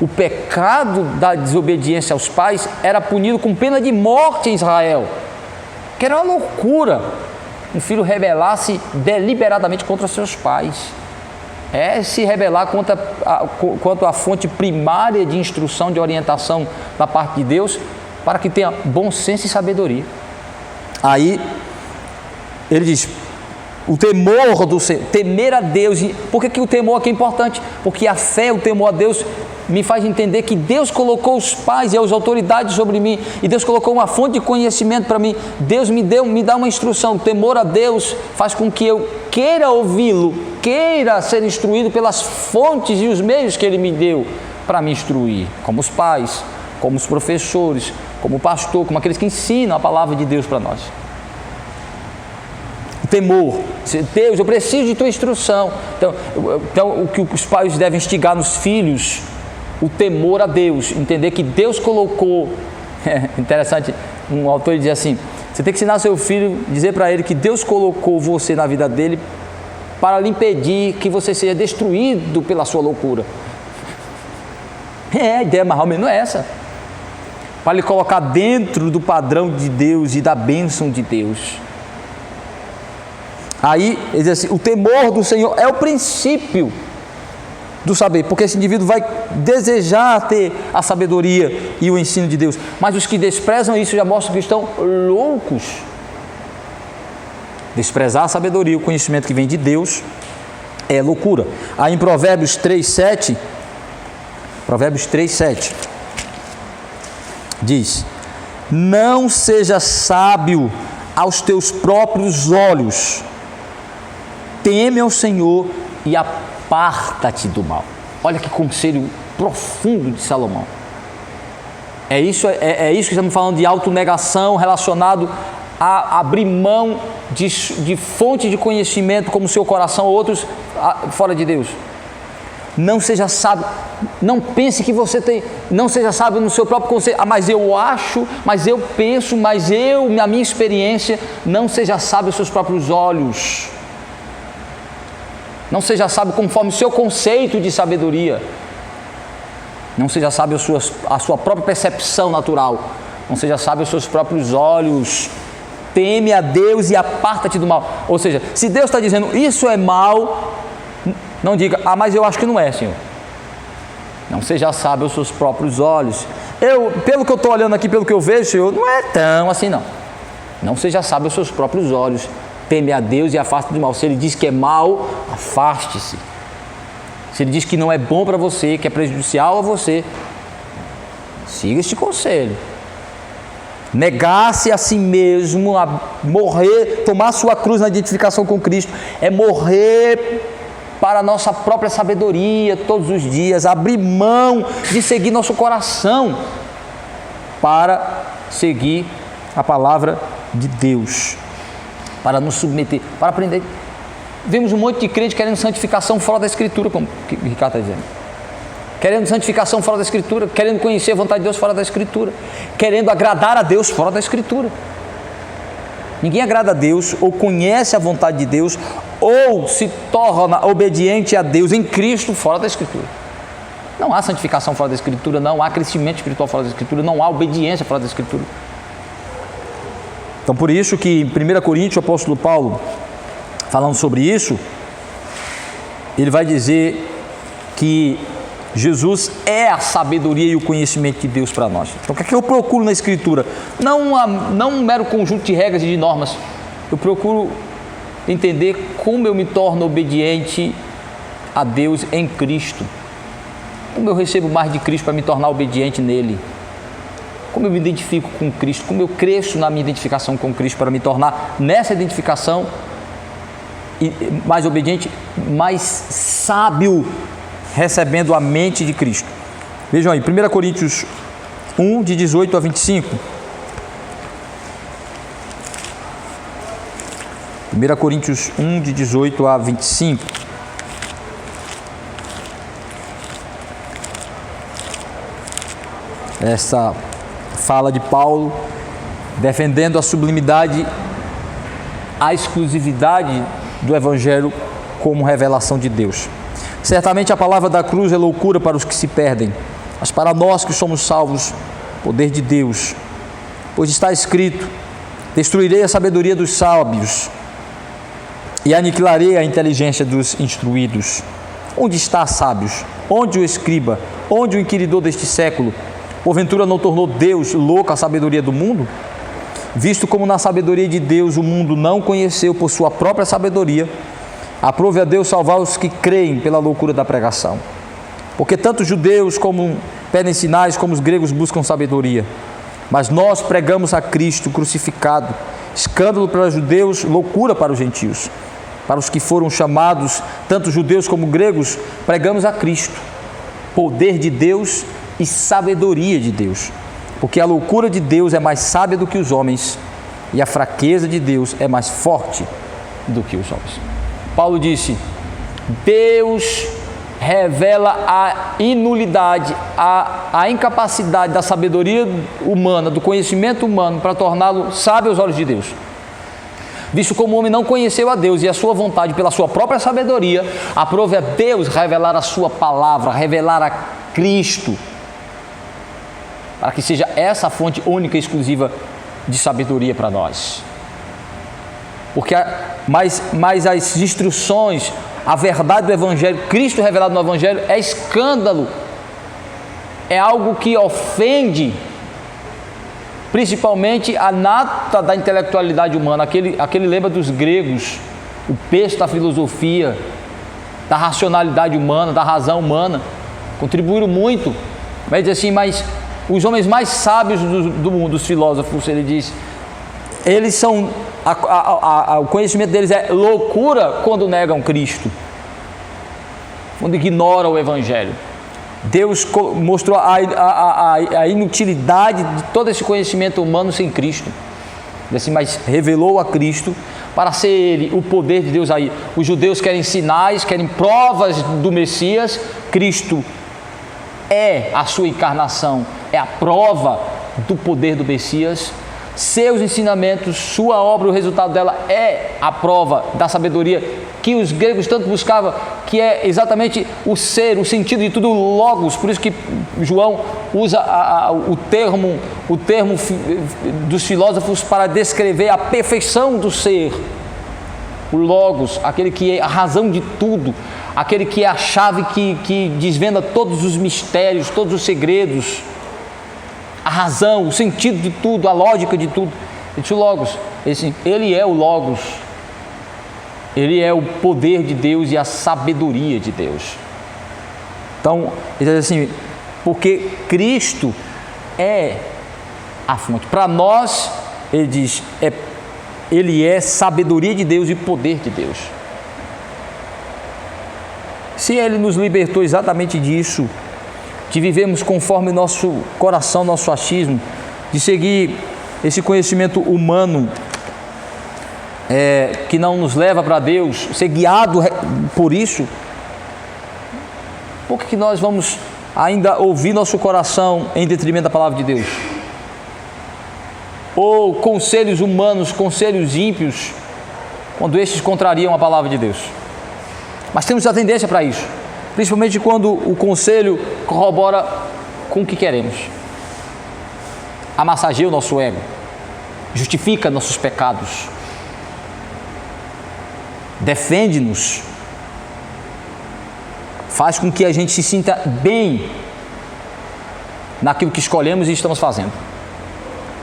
O pecado da desobediência aos pais era punido com pena de morte em Israel, que era uma loucura um filho rebelar-se deliberadamente contra seus pais. Se rebelar quanto à fonte primária de instrução, de orientação da parte de Deus, para que tenha bom senso e sabedoria. Aí ele diz, o temor do Senhor, temer a Deus. Por que o temor aqui é importante? Porque a fé, o temor a Deus, me faz entender que Deus colocou os pais e as autoridades sobre mim, e Deus colocou uma fonte de conhecimento para mim. Deus me dá uma instrução. O temor a Deus faz com que eu queira ouvi-lo, queira ser instruído pelas fontes e os meios que Ele me deu para me instruir, como os pais, como os professores, como o pastor, como aqueles que ensinam a palavra de Deus para nós. Temor, Deus, eu preciso de tua instrução. Então o que os pais devem instigar nos filhos, o temor a Deus, entender que Deus colocou, interessante, um autor diz assim, você tem que ensinar seu filho, dizer para ele que Deus colocou você na vida dele para lhe impedir que você seja destruído pela sua loucura. A ideia mais ou menos é essa, para lhe colocar dentro do padrão de Deus e da bênção de Deus. Aí, ele diz assim, o temor do Senhor é o princípio do saber, porque esse indivíduo vai desejar ter a sabedoria e o ensino de Deus, mas os que desprezam isso já mostram que estão loucos. Desprezar a sabedoria e o conhecimento que vem de Deus é loucura. Aí em Provérbios 3:7 diz, não seja sábio aos teus próprios olhos, teme ao Senhor e aparta-te do mal. Olha que conselho profundo de Salomão. É isso que estamos falando de autonegação, relacionado a abrir mão de fontes de conhecimento como o seu coração ou outros fora de Deus. Não seja sábio, não pense que você tem, não seja sábio no seu próprio conceito. Mas eu acho, mas eu penso, mas na minha experiência. Não seja sábio aos seus próprios olhos. Não seja sábio conforme o seu conceito de sabedoria. Não seja sábio a sua própria percepção natural. Não seja sábio aos seus próprios olhos. Teme a Deus e aparta-te do mal. Ou seja, se Deus está dizendo isso é mal, não diga, mas eu acho que não é, Senhor. Não seja sábio aos seus próprios olhos. Pelo que eu estou olhando aqui, pelo que eu vejo, Senhor, não é tão assim não. Não seja sábio aos seus próprios olhos. Teme a Deus e afaste-te do mal. Se Ele diz que é mal, afaste-se. Se Ele diz que não é bom para você, que é prejudicial a você, siga este conselho. Negar-se a si mesmo, a morrer, tomar sua cruz na identificação com Cristo, é morrer para a nossa própria sabedoria todos os dias, abrir mão de seguir nosso coração para seguir a palavra de Deus, para nos submeter, para aprender. Vemos um monte de crente querendo santificação fora da Escritura, como o Ricardo está dizendo. Querendo santificação fora da Escritura, querendo conhecer a vontade de Deus fora da Escritura, querendo agradar a Deus fora da Escritura. Ninguém agrada a Deus, ou conhece a vontade de Deus, ou se torna obediente a Deus em Cristo fora da Escritura. Não há santificação fora da Escritura, não há crescimento espiritual fora da Escritura, não há obediência fora da Escritura. Então, por isso que em 1 Coríntios, o apóstolo Paulo, falando sobre isso, ele vai dizer que Jesus é a sabedoria e o conhecimento de Deus para nós. Então, o que é que eu procuro na Escritura? Não um mero conjunto de regras e de normas. Eu procuro entender como eu me torno obediente a Deus em Cristo. Como eu recebo mais de Cristo para me tornar obediente nele. Como eu me identifico com Cristo. Como eu cresço na minha identificação com Cristo para me tornar nessa identificação mais obediente, mais sábio, recebendo a mente de Cristo. Vejam aí, 1 Coríntios 1, de 18 a 25. 1 Coríntios 1, de 18 a 25. Essa fala de Paulo, defendendo a sublimidade, a exclusividade do Evangelho como revelação de Deus. Certamente a palavra da cruz é loucura para os que se perdem, mas para nós que somos salvos, poder de Deus. Pois está escrito: destruirei a sabedoria dos sábios e aniquilarei a inteligência dos instruídos. Onde está, sábios? Onde o escriba? Onde o inquiridor deste século? Porventura não tornou Deus louca a sabedoria do mundo? Visto como na sabedoria de Deus o mundo não conheceu por sua própria sabedoria, aprove a Deus salvar os que creem pela loucura da pregação. Porque tanto os judeus como pedem sinais, como os gregos buscam sabedoria. Mas nós pregamos a Cristo crucificado, escândalo para os judeus, loucura para os gentios. Para os que foram chamados, tanto judeus como gregos, pregamos a Cristo, poder de Deus e sabedoria de Deus. Porque a loucura de Deus é mais sábia do que os homens, e a fraqueza de Deus é mais forte do que os homens. Paulo disse: Deus revela a inulidade, a incapacidade da sabedoria humana, do conhecimento humano, para torná-lo sábio aos olhos de Deus. Visto como o homem não conheceu a Deus e a sua vontade pela sua própria sabedoria, aprove a Deus revelar a sua palavra, revelar a Cristo, para que seja essa a fonte única e exclusiva de sabedoria para nós. Porque mas as instruções, a verdade do Evangelho, Cristo revelado no Evangelho, é escândalo, é algo que ofende principalmente a nata da intelectualidade humana, aquele lema dos gregos, o peso da filosofia, da racionalidade humana, da razão humana, contribuíram muito. Mas diz assim, mas os homens mais sábios do mundo, os filósofos, ele diz, eles são, o conhecimento deles é loucura quando negam Cristo, quando ignoram o Evangelho. Deus mostrou a inutilidade de todo esse conhecimento humano sem Cristo. Assim, mas revelou a Cristo para ser Ele o poder de Deus aí. Os judeus querem sinais, querem provas do Messias. Cristo é a sua encarnação, é a prova do poder do Messias. Seus ensinamentos, sua obra, o resultado dela é a prova da sabedoria que os gregos tanto buscavam, que é exatamente o ser, o sentido de tudo, logos. Por isso que João usa o termo dos filósofos para descrever a perfeição do ser. O Logos, aquele que é a razão de tudo, aquele que é a chave que desvenda todos os mistérios, todos os segredos, a razão, o sentido de tudo, a lógica de tudo. O Logos, ele é o Logos, ele é o poder de Deus e a sabedoria de Deus. Então, ele diz assim, porque Cristo é a fonte. Para nós, ele diz, ele é sabedoria de Deus e poder de Deus. Se ele nos libertou exatamente disso, de vivermos conforme nosso coração, nosso achismo, de seguir esse conhecimento humano que não nos leva para Deus, ser guiado por isso, por que nós vamos ainda ouvir nosso coração em detrimento da palavra de Deus? Ou conselhos humanos, conselhos ímpios, quando estes contrariam a palavra de Deus? Mas temos a tendência para isso, principalmente quando o conselho corrobora com o que queremos, amassageia o nosso ego, justifica nossos pecados, defende-nos, faz com que a gente se sinta bem naquilo que escolhemos e estamos fazendo,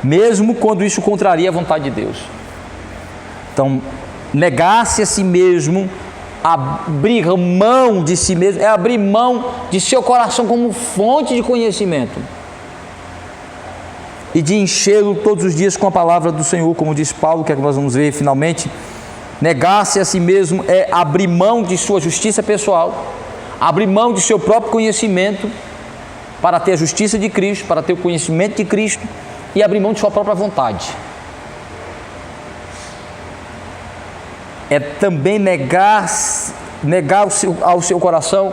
mesmo quando isso contraria a vontade de Deus. Então, negar-se a si mesmo, abrir mão de si mesmo, é abrir mão de seu coração como fonte de conhecimento e de enchê-lo todos os dias com a palavra do Senhor, como diz Paulo, que é que nós vamos ver finalmente. Negar-se a si mesmo é abrir mão de sua justiça pessoal, abrir mão de seu próprio conhecimento para ter a justiça de Cristo, para ter o conhecimento de Cristo e abrir mão de sua própria vontade. É também negar ao seu coração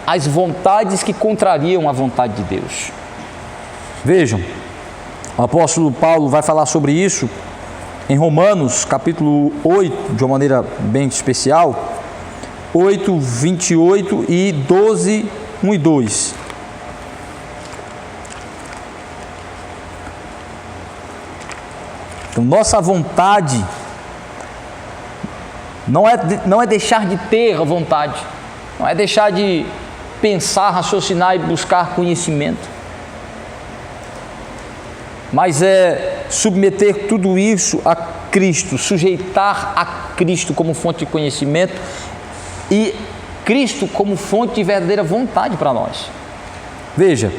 as vontades que contrariam a vontade de Deus. Vejam, o apóstolo Paulo vai falar sobre isso em Romanos, capítulo 8, de uma maneira bem especial, 8, 28 e 12, 1 e 2. Então, nossa vontade não é deixar de ter a vontade, não é deixar de pensar, raciocinar e buscar conhecimento, mas é submeter tudo isso a Cristo, sujeitar a Cristo como fonte de conhecimento e Cristo como fonte de verdadeira vontade para nós. Veja,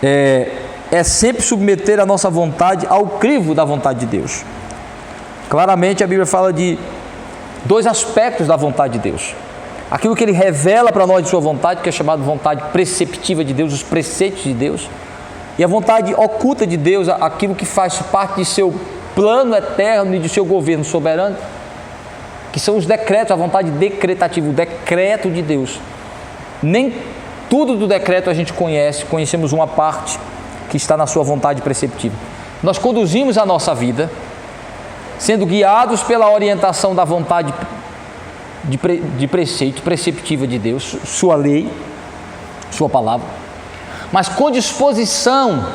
é sempre submeter a nossa vontade ao crivo da vontade de Deus. Claramente a Bíblia fala de dois aspectos da vontade de Deus: aquilo que Ele revela para nós de sua vontade, que é chamado vontade preceptiva de Deus, os preceitos de Deus, e a vontade oculta de Deus, aquilo que faz parte de seu plano eterno e de seu governo soberano, que são os decretos, a vontade decretativa, o decreto de Deus. Nem tudo do decreto a gente conhecemos uma parte que está na sua vontade preceptiva. Nós conduzimos a nossa vida sendo guiados pela orientação da vontade de preceito, preceptiva de Deus, sua lei, sua palavra, mas com disposição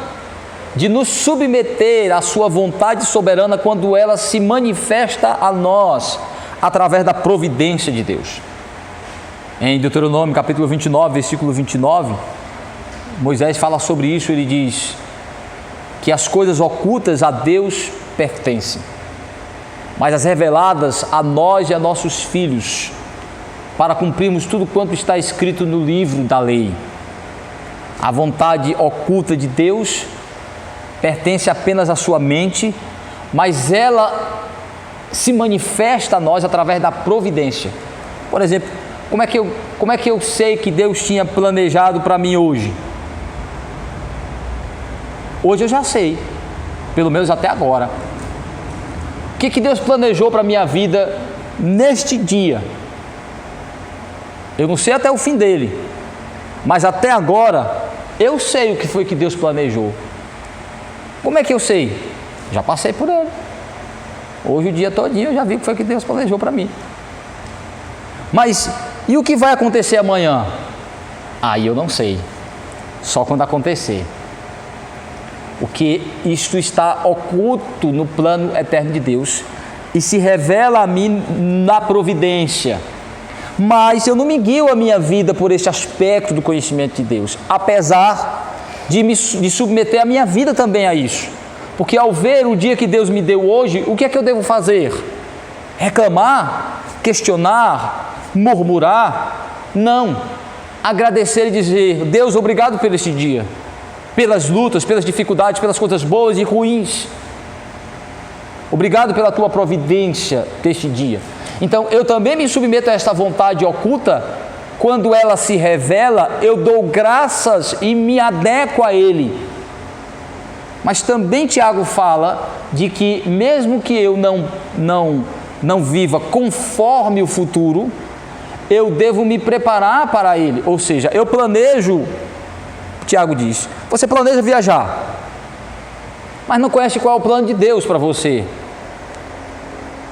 de nos submeter à sua vontade soberana quando ela se manifesta a nós através da providência de Deus. Em Deuteronômio capítulo 29, versículo 29, Moisés fala sobre isso. Ele diz que as coisas ocultas a Deus pertencem, mas as reveladas a nós e a nossos filhos, para cumprirmos tudo quanto está escrito no livro da lei. A vontade oculta de Deus pertence apenas à sua mente, mas ela se manifesta a nós através da providência. Por exemplo, como é que eu sei que Deus tinha planejado para mim hoje? Hoje eu já sei, pelo menos até agora. O que Deus planejou para a minha vida neste dia? Eu não sei até o fim dele, mas até agora eu sei o que foi que Deus planejou. Como é que eu sei? Já passei por ele. Hoje o dia todinho eu já vi o que foi que Deus planejou para mim. Mas e o que vai acontecer amanhã? Aí eu não sei, só quando acontecer. Porque isto está oculto no plano eterno de Deus e se revela a mim na providência. Mas eu não me guio a minha vida por este aspecto do conhecimento de Deus, apesar de submeter a minha vida também a isso. Porque ao ver o dia que Deus me deu hoje, o que é que eu devo fazer? Reclamar? Questionar? Murmurar? Não. Agradecer e dizer: Deus, obrigado por este dia, pelas lutas, pelas dificuldades, pelas coisas boas e ruins. Obrigado pela tua providência deste dia. Então, eu também me submeto a esta vontade oculta. Quando ela se revela, eu dou graças e me adequo a Ele. Mas também Tiago fala de que mesmo que eu não viva conforme o futuro, eu devo me preparar para ele. Ou seja, eu planejo, Tiago diz, você planeja viajar, mas não conhece qual é o plano de Deus para você.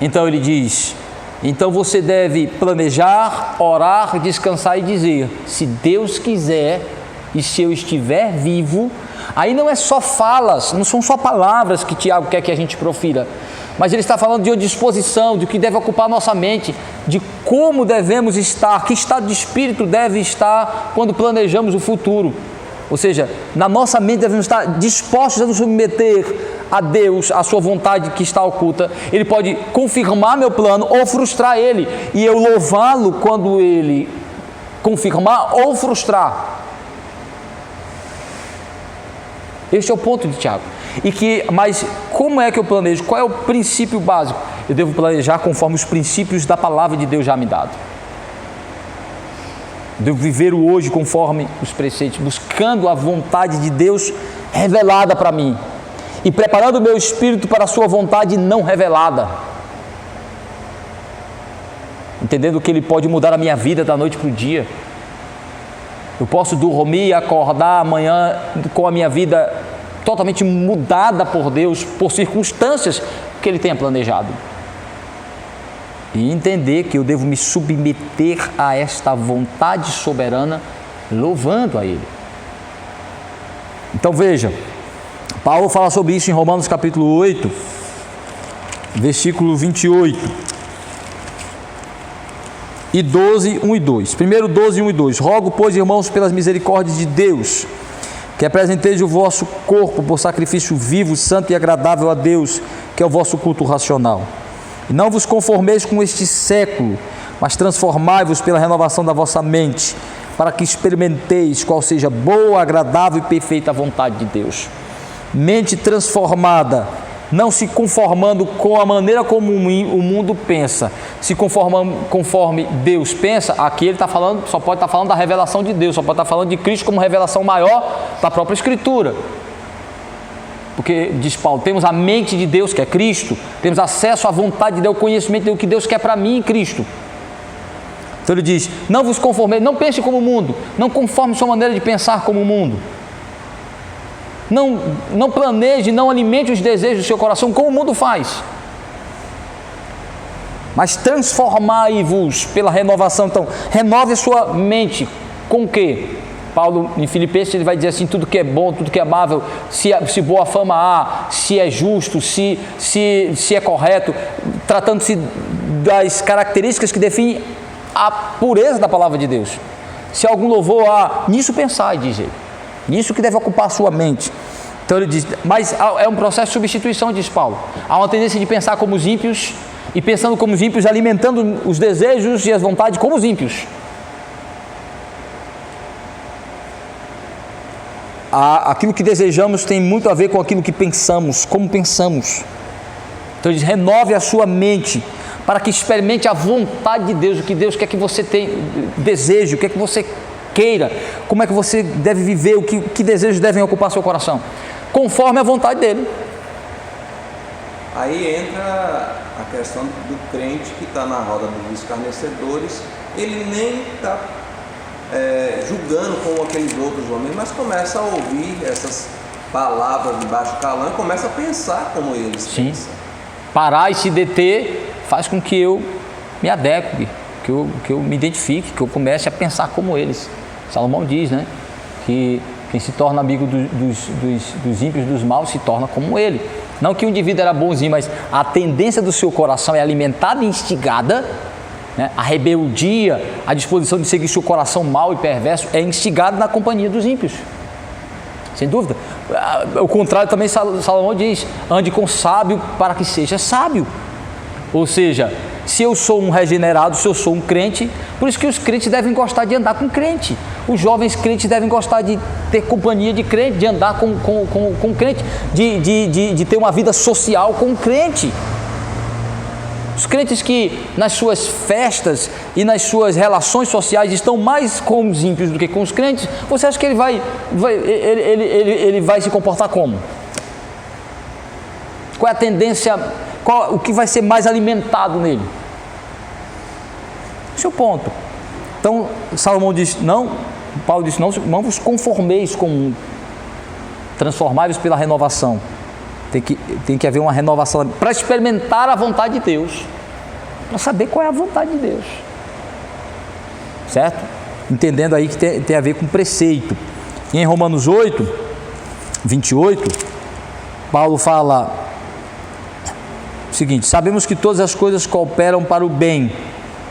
Então ele diz, então você deve planejar, orar, descansar e dizer: se Deus quiser e se eu estiver vivo. Aí não é só falas, não são só palavras que Tiago quer que a gente profira, mas ele está falando de uma disposição, de que deve ocupar a nossa mente, de como devemos estar, que estado de espírito deve estar quando planejamos o futuro. Ou seja, na nossa mente devemos estar dispostos a nos submeter a Deus, a sua vontade que está oculta. Ele pode confirmar meu plano ou frustrar ele, e eu louvá-lo quando ele confirmar ou frustrar. Este é o ponto de Tiago. Mas como é que eu planejo? Qual é o princípio básico? Eu devo planejar conforme os princípios da palavra de Deus já me dado. Devo viver o hoje conforme os preceitos, buscando a vontade de Deus revelada para mim e preparando o meu espírito para a sua vontade não revelada, entendendo que Ele pode mudar a minha vida da noite para o dia. Eu posso dormir e acordar amanhã com a minha vida totalmente mudada por Deus, por circunstâncias que Ele tenha planejado. E entender que eu devo me submeter a esta vontade soberana, louvando a Ele. Então veja, Paulo fala sobre isso em Romanos capítulo 8, versículo 28. E 12, 1 e 2. Primeiro 12, 1 e 2. Rogo, pois, irmãos, pelas misericórdias de Deus, que apresenteis o vosso corpo por sacrifício vivo, santo e agradável a Deus, que é o vosso culto racional. E não vos conformeis com este século, mas transformai-vos pela renovação da vossa mente, para que experimenteis qual seja boa, agradável e perfeita a vontade de Deus. Mente transformada, não se conformando com a maneira como o mundo pensa, se conformando conforme Deus pensa. Aqui ele está falando, só pode estar falando da revelação de Deus, só pode estar falando de Cristo como revelação maior da própria Escritura. Porque, diz Paulo, temos a mente de Deus, que é Cristo, temos acesso à vontade de Deus, o conhecimento de Deus, que Deus quer para mim em Cristo. Então ele diz, não vos conformeis, não pense como o mundo, não conforme sua maneira de pensar como o mundo. Não planeje, não alimente os desejos do seu coração como o mundo faz. Mas transformai-vos pela renovação. Então, renove a sua mente com o quê? Paulo, em Filipenses, ele vai dizer assim, tudo que é bom, tudo que é amável, se boa fama há, se é justo, se é correto, tratando-se das características que definem a pureza da palavra de Deus. Se algum louvor há, nisso pensai, diz ele. Isso que deve ocupar a sua mente. Então ele diz, mas é um processo de substituição, diz Paulo. Há uma tendência de pensar como os ímpios, e pensando como os ímpios, alimentando os desejos e as vontades como os ímpios. Aquilo que desejamos tem muito a ver com aquilo que pensamos, como pensamos. Então ele diz, renove a sua mente, para que experimente a vontade de Deus, o que Deus quer que você tenha, deseje, o que é que você queira, como é que você deve viver, que desejos devem ocupar seu coração, conforme a vontade dele. Aí entra a questão do crente que está na roda dos escarnecedores, ele nem está julgando como aqueles outros homens, mas começa a ouvir essas palavras de baixo calão e começa a pensar como eles pensam. Parar e se deter faz com que eu me adeque, que eu me identifique, que eu comece a pensar como eles. Salomão diz, né, que Quem se torna amigo dos ímpios, dos maus, se torna como ele. Não que o indivíduo era bonzinho, mas a tendência do seu coração é alimentada e instigada, né? A rebeldia, a disposição de seguir seu coração mau e perverso é instigada na companhia dos ímpios. Sem dúvida. O contrário também Salomão diz: ande com sábio para que seja sábio. Ou seja, se eu sou um regenerado, se eu sou um crente, por isso que os crentes devem gostar de andar com crente. Os jovens crentes devem gostar de ter companhia de crente, de andar com crente, de ter uma vida social com crente. Os crentes que nas suas festas e nas suas relações sociais estão mais com os ímpios do que com os crentes, você acha que ele vai se comportar como? Qual é a tendência, o que vai ser mais alimentado nele? Esse é o ponto. Então, Salomão diz, Paulo diz, não vos conformeis com o mundo, transformai-vos pela renovação. Tem que haver uma renovação para experimentar a vontade de Deus, para saber qual é a vontade de Deus, certo? Entendendo aí que tem a ver com preceito. E em Romanos 8, 28, Paulo fala o seguinte: sabemos que todas as coisas cooperam para o bem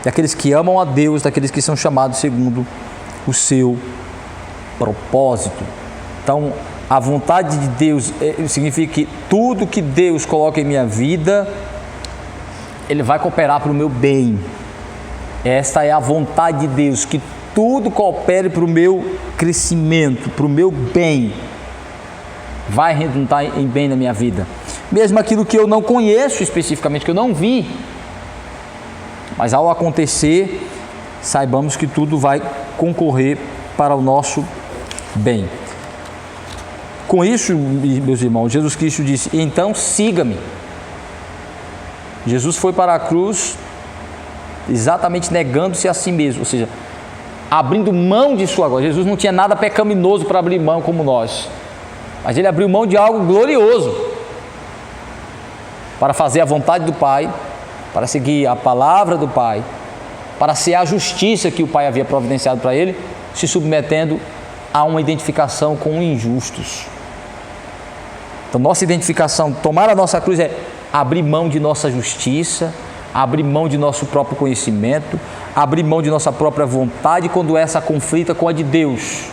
daqueles que amam a Deus, daqueles que são chamados segundo o seu propósito. Então, a vontade de Deus significa que tudo que Deus coloca em minha vida, Ele vai cooperar para o meu bem. Esta é a vontade de Deus, que tudo coopere para o meu crescimento, para o meu bem. Vai redundar em bem na minha vida. Mesmo aquilo que eu não conheço especificamente, que eu não vi, mas ao acontecer, saibamos que tudo vai concorrer para o nosso bem. Com isso, meus irmãos, Jesus Cristo disse: então siga-me. Jesus foi para a cruz exatamente negando-se a si mesmo, ou seja, abrindo mão de sua glória. Jesus não tinha nada pecaminoso para abrir mão como nós, mas Ele abriu mão de algo glorioso para fazer a vontade do Pai, para seguir a palavra do Pai, para ser a justiça que o Pai havia providenciado para Ele, se submetendo a uma identificação com injustos. Então, nossa identificação, tomar a nossa cruz, é abrir mão de nossa justiça, abrir mão de nosso próprio conhecimento, abrir mão de nossa própria vontade quando essa conflita com a de Deus.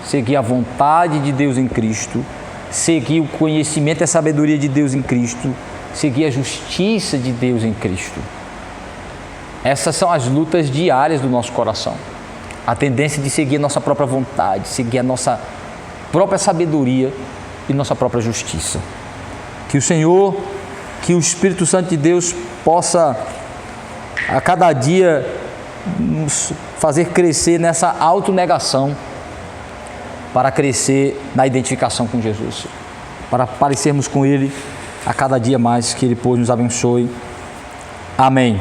Seguir a vontade de Deus em Cristo, seguir o conhecimento e a sabedoria de Deus em Cristo, seguir a justiça de Deus em Cristo. Essas são as lutas diárias do nosso coração. A tendência de seguir a nossa própria vontade, seguir a nossa própria sabedoria e nossa própria justiça. Que o Senhor, que o Espírito Santo de Deus possa a cada dia nos fazer crescer nessa autonegação, para crescer na identificação com Jesus, para parecermos com Ele a cada dia mais. Que Ele, pois, nos abençoe. Amém.